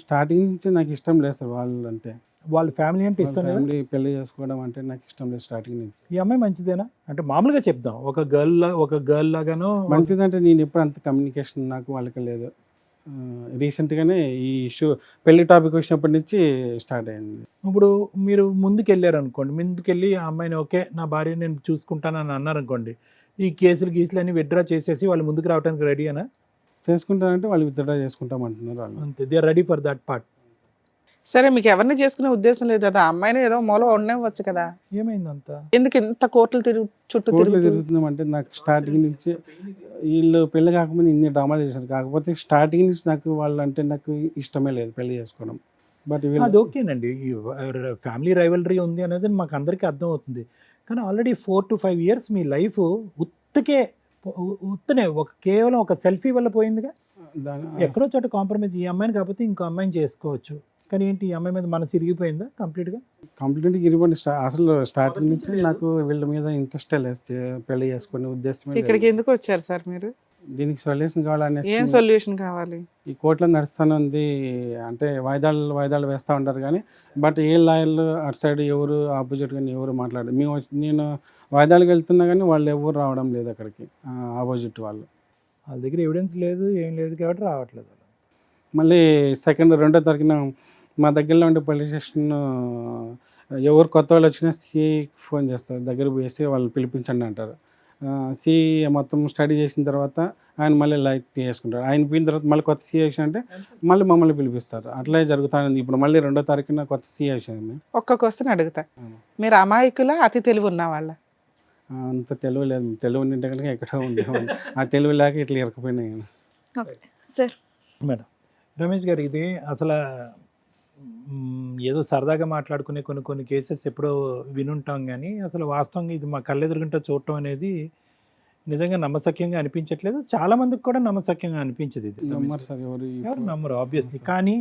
స్టార్టింగ్ నుంచి నాకు ఇష్టం లేదు సార్ వాళ్ళు అంటే. వాళ్ళ ఫ్యామిలీ అంటే ఇష్టం లేదా? ఫ్యామిలీ పెళ్లి చేసుకోవడం అంటే నాకు ఇష్టం లేదు స్టార్టింగ్ నుంచి. ఈ అమ్మాయి మంచిదేనా అంటే మామూలుగా చెప్దాం, ఒక గర్ల్ లాగానో? మంచిదంటే నేను ఎప్పుడు అంత కమ్యూనికేషన్ నాకు వాళ్ళకి లేదు. రీసెంట్గానే ఈ ఇష్యూ పెళ్లి టాపిక్ వచ్చినప్పటి నుంచి స్టార్ట్ అయింది. ఇప్పుడు మీరు ముందుకెళ్ళారు అనుకోండి, ముందుకెళ్ళి ఆ అమ్మాయిని ఓకే నా భార్య నేను చూసుకుంటానని అన్నారు అనుకోండి, ఈ కేసులు అన్ని విత్డ్రా చేసేసి వాళ్ళు ముందుకు రావడానికి రెడీ అనా? చేసుకుంటానంటే వాళ్ళు విత్డ్రా చేసుకుంటామంటున్నారు వాళ్ళు. అంతే, they are ready for that part. సరే, మీకు ఎవరిని చేసుకునే ఉద్దేశం లేదు కదా, అమ్మాయిని ఏదో మూల ఉండవచ్చు కదా, ఏమైందంత? ఎందుకు ఇంత కోర్టులు చుట్టూ కోర్టులో తిరుగుతూ? తిరుగుతున్నామంటే నాకు స్టార్టింగ్ నుంచి వీళ్ళు పెళ్లి కాకముందు ఇన్ని డ్రామాలు చేశారు. కాకపోతే స్టార్టింగ్ నుంచి నాకు వాళ్ళు అంటే నాకు ఇష్టమే లేదు పెళ్లి చేసుకోవడం. బట్ అది ఓకేనండి, ఫ్యామిలీ రైవలరీ ఉంది అనేది మాకు అందరికీ అర్థం అవుతుంది. కానీ ఆల్రెడీ 4 to 5 years మీ లైఫ్ ఉత్తనే కేవలం ఒక సెల్ఫీ వల్ల పోయిందిగా. ఎక్కడో చోట కాంప్రమైజ్, ఈ అమ్మాయిని కాకపోతే ఇంకో అమ్మాయిని చేసుకోవచ్చు, కానీ ఏంటి ఈ అమ్మాయి మీద మనసు ఇరిగిపోయిందా కంప్లీట్గా? కంప్లీట్గా ఇరిగిపోయింది. అసలు స్టార్టింగ్ నుంచి నాకు వీళ్ళ మీద ఇంట్రెస్ట్ లేదు, పెళ్లి చేసుకునే ఉద్దేశం ఇక్కడికి ఎందుకు వచ్చారు సార్ మీరు? దీనికి సొల్యూషన్ కావాలనేసి ఏం సొల్యూషన్ కావాలి? ఈ కోర్టులో నడుస్తూనే ఉంది. అంటే వాయిదాలు వేస్తూ ఉంటారు కానీ బట్ ఏ లాయర్లు అటు సైడ్ ఎవరు ఆపోజిట్ కానీ ఎవరు మాట్లాడారు. నేను వాయిదాలకు వెళ్తున్నా కానీ వాళ్ళు ఎవరు రావడం లేదు అక్కడికి, ఆపోజిట్ వాళ్ళు. వాళ్ళ దగ్గర ఎవిడెన్స్ లేదు, ఏం లేదు కాబట్టి రావట్లేదు. మళ్ళీ 2వ తారీఖున మా దగ్గరలో ఉండే పోలీస్ స్టేషన్ ఎవరు కొత్త వాళ్ళు వచ్చినా సిఐకి ఫోన్ చేస్తారు, దగ్గర పోయేసి వాళ్ళు పిలిపించండి అంటారు. సిఐ మొత్తం స్టడీ చేసిన తర్వాత ఆయన మళ్ళీ లైక్ చేసుకుంటారు. ఆయన పోయిన తర్వాత మళ్ళీ కొత్త సిఐ అంటే మళ్ళీ మమ్మల్ని పిలిపిస్తారు. అట్లే జరుగుతుంది. ఇప్పుడు మళ్ళీ 2వ తారీఖున కొత్త సిఐ వచ్చింది. ఒక్క క్వశ్చన్ అడుగుతా, మీరు అమాయకుల అతి తెలివి ఉన్న వాళ్ళ? అంత తెలివి లేదు. తెలివి ఉంటే కనుక ఎక్కడో ఉండేవాళ్ళు. ఆ తెలివి లేక ఇట్లా ఇరకపోయినాయి. సార్ మేడం రమేష్ గారు, ఇది అసలు ఏదో సరదాగా మాట్లాడుకునే కొన్ని కేసెస్ ఎప్పుడో వినుంటాం, కానీ అసలు వాస్తవంగా ఇది మా కళ్ళెదురుగుంట చూడటం అనేది నిజంగా నమ్మశక్యంగా అనిపించట్లేదు. చాలా మందికి కూడా నమ్మశక్యంగా అనిపించదు. ఇది నమ్మరు సార్, ఎవరు నమ్మరు ఆబ్వియస్లీ. కానీ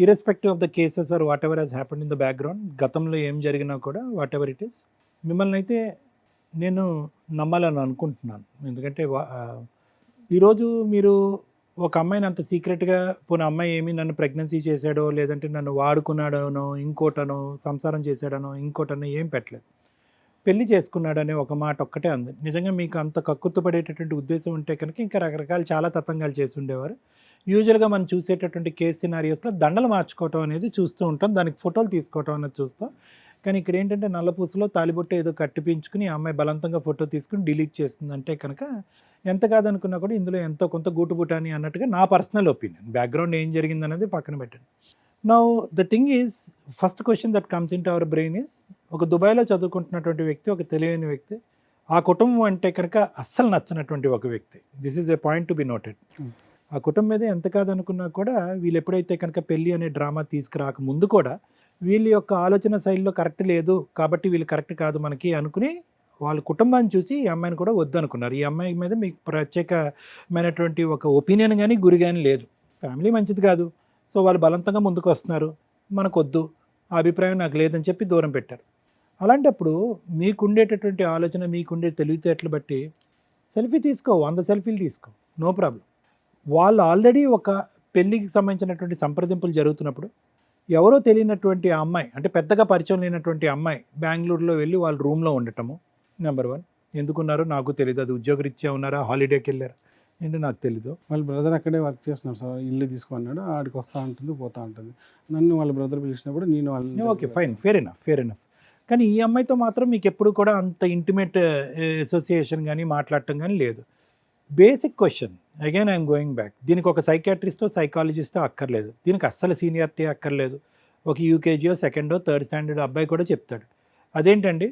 irrespective of the cases or whatever has happened in the background, గతంలో ఏం జరిగినా కూడా వాట్ ఎవర్ ఇట్ ఈస్, మిమ్మల్ని అయితే నేను నమ్మాలని అనుకుంటున్నాను. ఎందుకంటే ఈరోజు మీరు ఒక అమ్మాయిని అంత సీక్రెట్గా, పోనీ అమ్మాయి ఏమి నన్ను ప్రెగ్నెన్సీ చేశాడో, లేదంటే నన్ను వాడుకున్నాడనో, ఇంకోటనో, సంసారం చేశాడనో, ఇంకోటనో ఏం పెట్టలేదు, పెళ్లి చేసుకున్నాడనే ఒక మాట ఒక్కటే అంది. నిజంగా మీకు అంత కక్కుర్తుపడేటటువంటి ఉద్దేశం ఉంటే కనుక ఇంకా రకరకాల చాలా తతంగాలు చేసి ఉండేవారు. యూజువల్గా మనం చూసేటటువంటి కేస్ సినారియోస్లో దండలు మార్చుకోవటం అనేది చూస్తూ ఉంటాం, దానికి ఫోటోలు తీసుకోవటం అనేది చూస్తాం. కానీ ఇక్కడ ఏంటంటే నల్లపూసలో తాలిబొట్టు ఏదో కట్టిపించుకుని ఆ అమ్మాయి బలవంతంగా ఫోటో తీసుకుని డిలీట్ చేస్తుందంటే కనుక ఎంత కాదనుకున్నా కూడా ఇందులో ఎంతో కొంత గూటుబుటాని అన్నట్టుగా నా పర్సనల్ ఒపీనియన్. బ్యాక్గ్రౌండ్ ఏం జరిగింది అనేది పక్కన పెట్టండి. Now the thing is, first question that comes in to our brain is, ఒక దుబాయ్లో చదువుకుంటున్నటువంటి వ్యక్తి, ఒక తెలియని వ్యక్తి, ఆ కుటుంబం అంటే కనుక అస్సలు నచ్చినటువంటి ఒక వ్యక్తి. This is a point to be noted. ఆ కుటుంబం మీద ఎంత కాదనుకున్నా కూడా వీళ్ళు ఎప్పుడైతే కనుక పెళ్ళి అనే డ్రామా తీసుకురాక ముందు కూడా వీళ్ళ యొక్క ఆలోచన శైలిలో కరెక్ట్ లేదు కాబట్టి వీళ్ళు కరెక్ట్ కాదు మనకి అనుకుని వాళ్ళ కుటుంబాన్ని చూసి ఈ అమ్మాయిని కూడా వద్దనుకున్నారు. ఈ అమ్మాయి మీద మీకు ప్రత్యేకమైనటువంటి ఒక ఒపీనియన్ కానీ గురి కానీ లేదు, ఫ్యామిలీ మంచిది కాదు, సో వాళ్ళు బలవంతంగా ముందుకు వస్తున్నారు, మనకొద్దు, ఆ అభిప్రాయం నాకు లేదని చెప్పి దూరం పెట్టారు. అలాంటప్పుడు మీకుండేటటువంటి ఆలోచన, మీకుండే తెలివితేటలు బట్టి సెల్ఫీ తీసుకో, 100 సెల్ఫీలు తీసుకో, నో ప్రాబ్లం. వాళ్ళు ఆల్రెడీ ఒక పెళ్ళికి సంబంధించినటువంటి సంప్రదింపులు జరుగుతున్నప్పుడు ఎవరో తెలియనటువంటి ఆ అమ్మాయి, అంటే పెద్దగా పరిచయం లేనటువంటి అమ్మాయి బెంగళూరులో వెళ్ళి వాళ్ళ రూమ్లో ఉండటము, నెంబర్ 1. ఎందుకున్నారో నాకు తెలియదు, అది ఉద్యోగరీత్యా ఉన్నారా, హాలిడేకి వెళ్ళారా ఏంటో నాకు తెలీదు. వాళ్ళ బ్రదర్ అక్కడే వర్క్ చేస్తున్నారు సార్, ఇల్లు తీసుకున్నాడు, ఆడికి వస్తూ ఉంటుంది పోతూ ఉంటుంది. నన్ను వాళ్ళ బ్రదర్ పిలిచినప్పుడు నేను వాళ్ళని ఓకే ఫైన్, ఫేర్ ఎనఫ్. కానీ ఈ అమ్మాయితో మాత్రం మీకు ఎప్పుడు కూడా అంత ఇంటిమేట్ అసోసియేషన్ కానీ మాట్లాడటం కానీ లేదు. Basic question, again I'm going back, దీనికి ఒక సైకాట్రిస్టో సైకాలజిస్టో అక్కర్లేదు, దీనికి అస్సలు సీనియారిటీ అక్కర్లేదు. ఒక యూకేజీయో 2nd, 3rd స్టాండర్డ్ అబ్బాయి కూడా చెప్తాడు. అదేంటండి,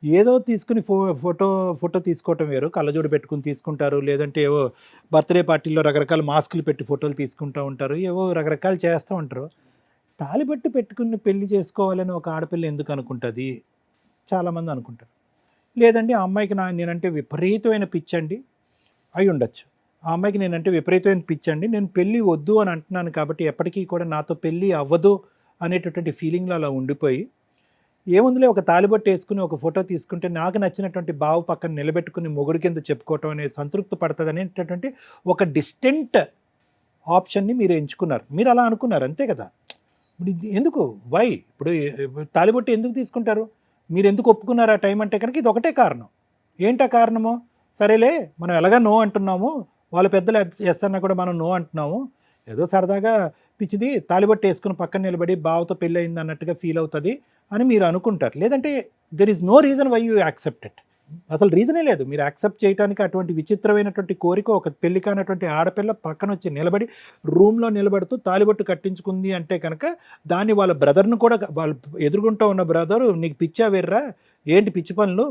ఏదో తీసుకుని ఫోటో తీసుకోవటం వేరు, కళ్ళజోడు పెట్టుకుని తీసుకుంటారు, లేదంటే ఏవో బర్త్డే పార్టీల్లో రకరకాల మాస్కులు పెట్టి ఫోటోలు తీసుకుంటూ ఉంటారు, ఏవో రకరకాలు చేస్తూ ఉంటారు. తాళిబట్టు పెట్టుకుని పెళ్లి చేసుకోవాలని ఒక ఆడపిల్ల ఎందుకు అనుకుంటుంది? చాలామంది అనుకుంటారు. లేదండి ఆ అమ్మాయికి నేనంటే విపరీతమైన పిచ్చండి అయి ఉండొచ్చు. ఆ అమ్మాయికి నేనంటే విపరీతమైన పిచ్చండి, నేను పెళ్ళి వద్దు అని అంటున్నాను కాబట్టి ఎప్పటికీ కూడా నాతో పెళ్ళి అవ్వదు అనేటటువంటి ఫీలింగ్లో అలా ఉండిపోయి, ఏముందిలే ఒక తాలిబొట్టు వేసుకుని ఒక ఫోటో తీసుకుంటే నాకు నచ్చినటువంటి బావు పక్కన నిలబెట్టుకుని మొగుడు కింద చెప్పుకోవటం అనేది సంతృప్తి పడుతుంది అనేటటువంటి ఒక డిస్టెంట్ ఆప్షన్ని మీరు ఎంచుకున్నారు. మీరు అలా అనుకున్నారు అంతే కదా. ఇప్పుడు ఎందుకు వై ఇప్పుడు తాలిబొట్టు ఎందుకు తీసుకుంటారు, మీరు ఎందుకు ఒప్పుకున్నారు ఆ టైం అంటే కనుక ఇది ఒకటే కారణం. ఏంటా కారణము? సరేలే మనం ఎలాగా నో అంటున్నాము, వాళ్ళ పెద్దలు ఎస్ అన్నా కూడా మనం నో అంటున్నాము, ఏదో సరదాగా పిచ్చిది తాలిబొట్టు వేసుకుని పక్కన నిలబడి బావతో పెళ్ళి అయింది అన్నట్టుగా ఫీల్ అవుతుంది అని మీరు అనుకుంటారు. లేదంటే there is no reason why you accept it. అసలు రీజనే లేదు మీరు యాక్సెప్ట్ చేయడానికి. అటువంటి విచిత్రమైనటువంటి కోరిక ఒక పెళ్లి కానటువంటి ఆడపిల్ల పక్కన వచ్చి నిలబడి రూమ్లో నిలబడుతూ తాలిబొట్టు కట్టించుకుంది అంటే కనుక దాన్ని వాళ్ళ బ్రదర్ను కూడా, వాళ్ళు ఎదురుగుంటూ ఉన్న బ్రదరు నీకు పిచ్చా వెర్రా ఏంటి పిచ్చి పనులు,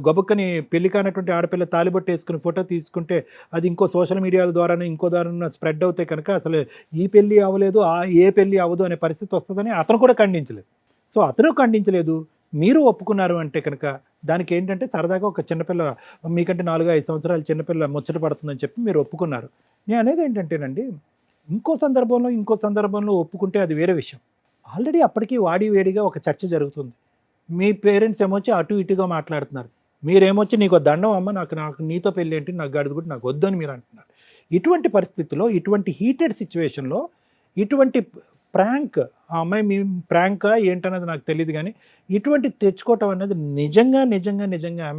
గబుక్కని పెళ్లి కానటువంటి ఆడపిల్ల తాలిబొట్టు వేసుకుని ఫోటో తీసుకుంటే అది ఇంకో సోషల్ మీడియాల ద్వారానే ఇంకో ద్వారా స్ప్రెడ్ అవుతాయి కనుక అసలు ఈ పెళ్ళి అవ్వలేదు ఏ పెళ్ళి అవ్వదు అనే పరిస్థితి వస్తుందని అతను కూడా ఖండించలేదు. సో అతను ఖండించలేదు, మీరు ఒప్పుకున్నారు అంటే కనుక దానికి ఏంటంటే సరదాగా ఒక చిన్నపిల్ల మీకంటే 4-5 సంవత్సరాల చిన్నపిల్ల ముచ్చట పడుతుందని చెప్పి మీరు ఒప్పుకున్నారు. నేను అనేది ఏంటంటేనండి, ఇంకో సందర్భంలో ఒప్పుకుంటే అది వేరే విషయం. ఆల్రెడీ అప్పటికి వాడి వేడిగా ఒక చర్చ జరుగుతుంది. మీ పేరెంట్స్ ఏమొచ్చి అటు ఇటుగా మాట్లాడుతున్నారు. మీరేమొచ్చి నీకు దండం అమ్మ, నాకు నీతో పెళ్ళి ఏంటి, నాకు గడుదు కూడా నాకు వద్దని మీరు అంటున్నారు. ఇటువంటి పరిస్థితుల్లో, ఇటువంటి హీటెడ్ సిచ్యువేషన్లో ఇటువంటి ప్రాంక్, ఆ అమ్మాయి మీ ప్రాంకా ఏంటన్నది నాకు తెలియదు, కానీ ఇటువంటి తెచ్చుకోవటం అనేది నిజంగా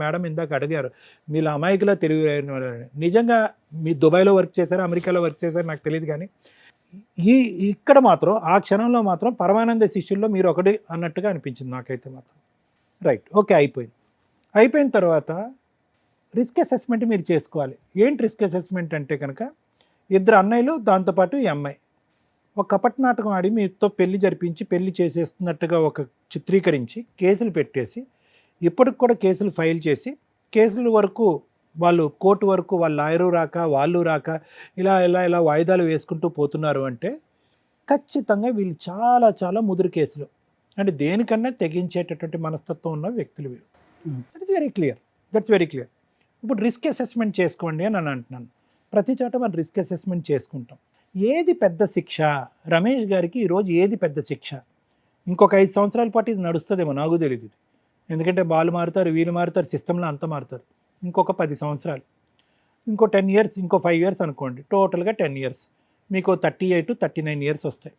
మేడం ఇందాక అడిగారు, మీరు అమాయకులా తెలివి నిజంగా మీ దుబాయ్లో వర్క్ చేశారు, అమెరికాలో వర్క్ చేశారు నాకు తెలియదు, కానీ ఇక్కడ మాత్రం ఆ క్షణంలో మాత్రం పరమానంద శిష్యుల్లో మీరు ఒకటి అన్నట్టుగా అనిపించింది నాకైతే మాత్రం. రైట్, ఓకే, అయిపోయిన తర్వాత రిస్క్ అసెస్మెంట్ మీరు చేసుకోవాలి. ఏంటి రిస్క్ అసెస్మెంట్ అంటే కనుక, ఇద్దరు అన్నయ్యలు దాంతోపాటు ఈ అమ్మాయి ఒక కపట నాటకం ఆడి మీతో పెళ్లి జరిపించి పెళ్లి చేసేస్తున్నట్టుగా ఒక చిత్రీకరించి కేసులు పెట్టేసి, ఇప్పటికి కూడా కేసులు ఫైల్ చేసి, కేసుల వరకు వాళ్ళు కోర్టు వరకు వాళ్ళ లాయరు రాక వాళ్ళు రాక ఇలా వాయిదాలు వేసుకుంటూ పోతున్నారు అంటే ఖచ్చితంగా వీళ్ళు చాలా ముదురు కేసులు, అంటే దేనికన్నా తెగించేటటువంటి మనస్తత్వం ఉన్న వ్యక్తులు వీళ్ళు. That's very clear. ఇప్పుడు రిస్క్ అసెస్మెంట్ చేసుకోండి అని అంటున్నాను. ప్రతి చోట మనం రిస్క్ అసెస్మెంట్ చేసుకుంటాం. ఏది పెద్ద శిక్ష రమేష్ గారికి ఈరోజు, ఏది పెద్ద శిక్ష? ఇంకొక 5 సంవత్సరాల పాటు ఇది నడుస్తుందేమో, నాకు తెలియదు. ఎందుకంటే వాళ్ళు మారుతారు, వీళ్ళు మారుతారు, సిస్టంలో అంతా మారుతారు. ఇంకొక 10 సంవత్సరాలు, ఇంకో 10 ఇయర్స్, ఇంకో 5 ఇయర్స్ అనుకోండి, టోటల్గా 10 ఇయర్స్, మీకు 38-39 ఇయర్స్ వస్తాయి.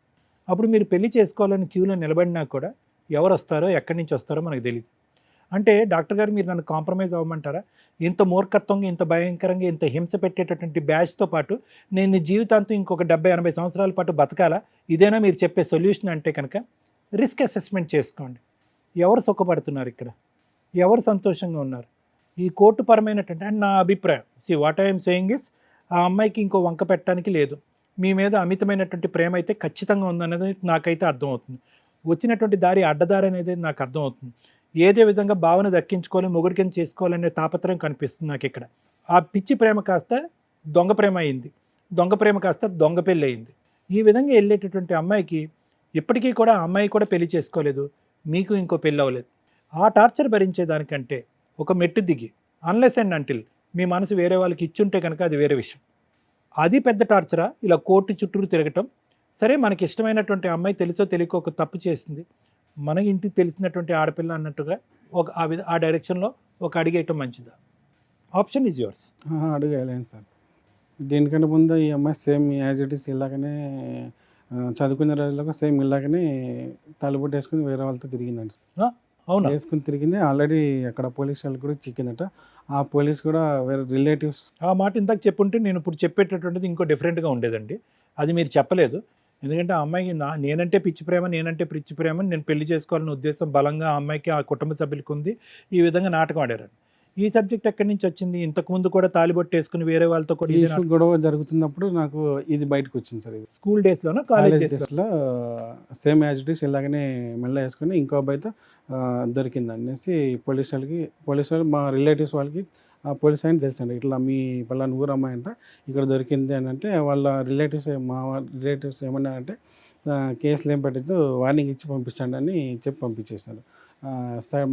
అప్పుడు మీరు పెళ్లి చేసుకోవాలని క్యూలో నిలబడినా కూడా ఎవరు వస్తారో ఎక్కడి నుంచి వస్తారో మనకు తెలియదు. అంటే డాక్టర్ గారు మీరు నన్ను కాంప్రమైజ్ అవ్వమంటారా? ఇంత మూర్ఖత్వంగా, ఇంత భయంకరంగా, ఇంత హింస పెట్టేటటువంటి బ్యాచ్తో పాటు నేను జీవితాంతం ఇంకొక 70-80 సంవత్సరాల పాటు బతకాలా? ఇదేనా మీరు చెప్పే సొల్యూషన్ అంటే కనుక రిస్క్ అసెస్మెంట్ చేసుకోండి. ఎవరు సుఖపడుతున్నారు ఇక్కడ, ఎవరు సంతోషంగా ఉన్నారు? ఈ కోర్టు పరమైనటువంటి, అండ్ నా అభిప్రాయం, వాట్ ఐఎమ్ సేయింగ్ ఇస్, ఆ అమ్మాయికి ఇంకో వంక పెట్టడానికి లేదు. మీ మీద అమితమైనటువంటి ప్రేమ అయితే ఖచ్చితంగా ఉందనేది నాకైతే అర్థమవుతుంది. వచ్చినటువంటి దారి అడ్డదారి అనేది నాకు అర్థమవుతుంది. ఏదే విధంగా భావన దక్కించుకోవాలి, మొగుడి కింద చేసుకోవాలనే తాపత్రయం కనిపిస్తుంది నాకు ఇక్కడ. ఆ పిచ్చి ప్రేమ కాస్త దొంగ ప్రేమ అయింది, దొంగ ప్రేమ కాస్త దొంగ పెళ్ళి అయింది. ఈ విధంగా వెళ్ళేటటువంటి అమ్మాయికి ఇప్పటికీ కూడా ఆ అమ్మాయి కూడా పెళ్లి చేసుకోలేదు, మీకు ఇంకో పెళ్ళి అవ్వలేదు. ఆ టార్చర్ భరించేదానికంటే ఒక మెట్టు దిగి, అన్లెస్ అండ్ అంటిల్ మీ మనసు వేరే వాళ్ళకి ఇచ్చుంటే కనుక అది వేరే విషయం. అది పెద్ద టార్చరా? ఇలా కోర్టు చుట్టూరు తిరగటం. సరే, మనకి ఇష్టమైనటువంటి అమ్మాయి తెలుసో తెలియకో ఒక తప్పు చేసింది, మన ఇంటికి తెలిసినటువంటి ఆడపిల్ల అన్నట్టుగా ఆ డైరెక్షన్లో ఒక అడిగేయటం మంచిదా? Option is yours. అడుగలేను సార్. దీనికంటే ముందు ఈ అమ్మాయి సేమ్ యాజ్ ఇట్ ఈస్ ఇలాగనే చదువుకునే రోజుల్లో సేమ్ ఇలాగనే తలుపుట్టు వేసుకుని వేరే వాళ్ళతో తిరిగిందండి. అవునా? వేసుకుని తిరిగింది. ఆల్రెడీ అక్కడ పోలీస్ వాళ్ళు కూడా చిక్కిందట. ఆ పోలీస్ కూడా వేరే రిలేటివ్స్. ఆ మాట ఇందాక చెప్పుంటే నేను ఇప్పుడు చెప్పేటటువంటిది ఇంకో డిఫరెంట్గా ఉండేదండి. అది మీరు చెప్పలేదు. ఎందుకంటే ఆ అమ్మాయికి నేనంటే పిచ్చి ప్రేమ నేను పెళ్లి చేసుకోవాలనే ఉద్దేశం బలంగా ఆ అమ్మాయికి, ఆ కుటుంబ సభ్యులకు ఉంది. ఈ విధంగా నాటకం ఆడారు. ఈ సబ్జెక్ట్ ఎక్కడి నుంచి వచ్చింది? ఇంతకుముందు కూడా తాలిబొట్టు వేసుకుని వేరే వాళ్ళతో కూడా గొడవ జరుగుతున్నప్పుడు నాకు ఇది బయటకు వచ్చింది సార్. ఇది స్కూల్ డేస్లోనా, కాలేజ్ డేస్లో? సేమ్ యాజ్ ఇట్ ఈస్ ఇలాగనే మెల్ల వేసుకుని ఇంకో అబ్బాయితో దొరికింది అనేసి పోలీసు వాళ్ళు మా రిలేటివ్స్ వాళ్ళకి ఆ పోలీస్ ఆయన తెలుసండి, ఇట్లా మీ పలానా ఊరు అమ్మాయి అంట ఇక్కడ దొరికింది అని అంటే, వాళ్ళ మా రిలేటివ్స్ ఏమన్నారంటే కేసులు ఏం పెట్టద్దు, వార్నింగ్ ఇచ్చి పంపించండి అని చెప్పి పంపించేశారు.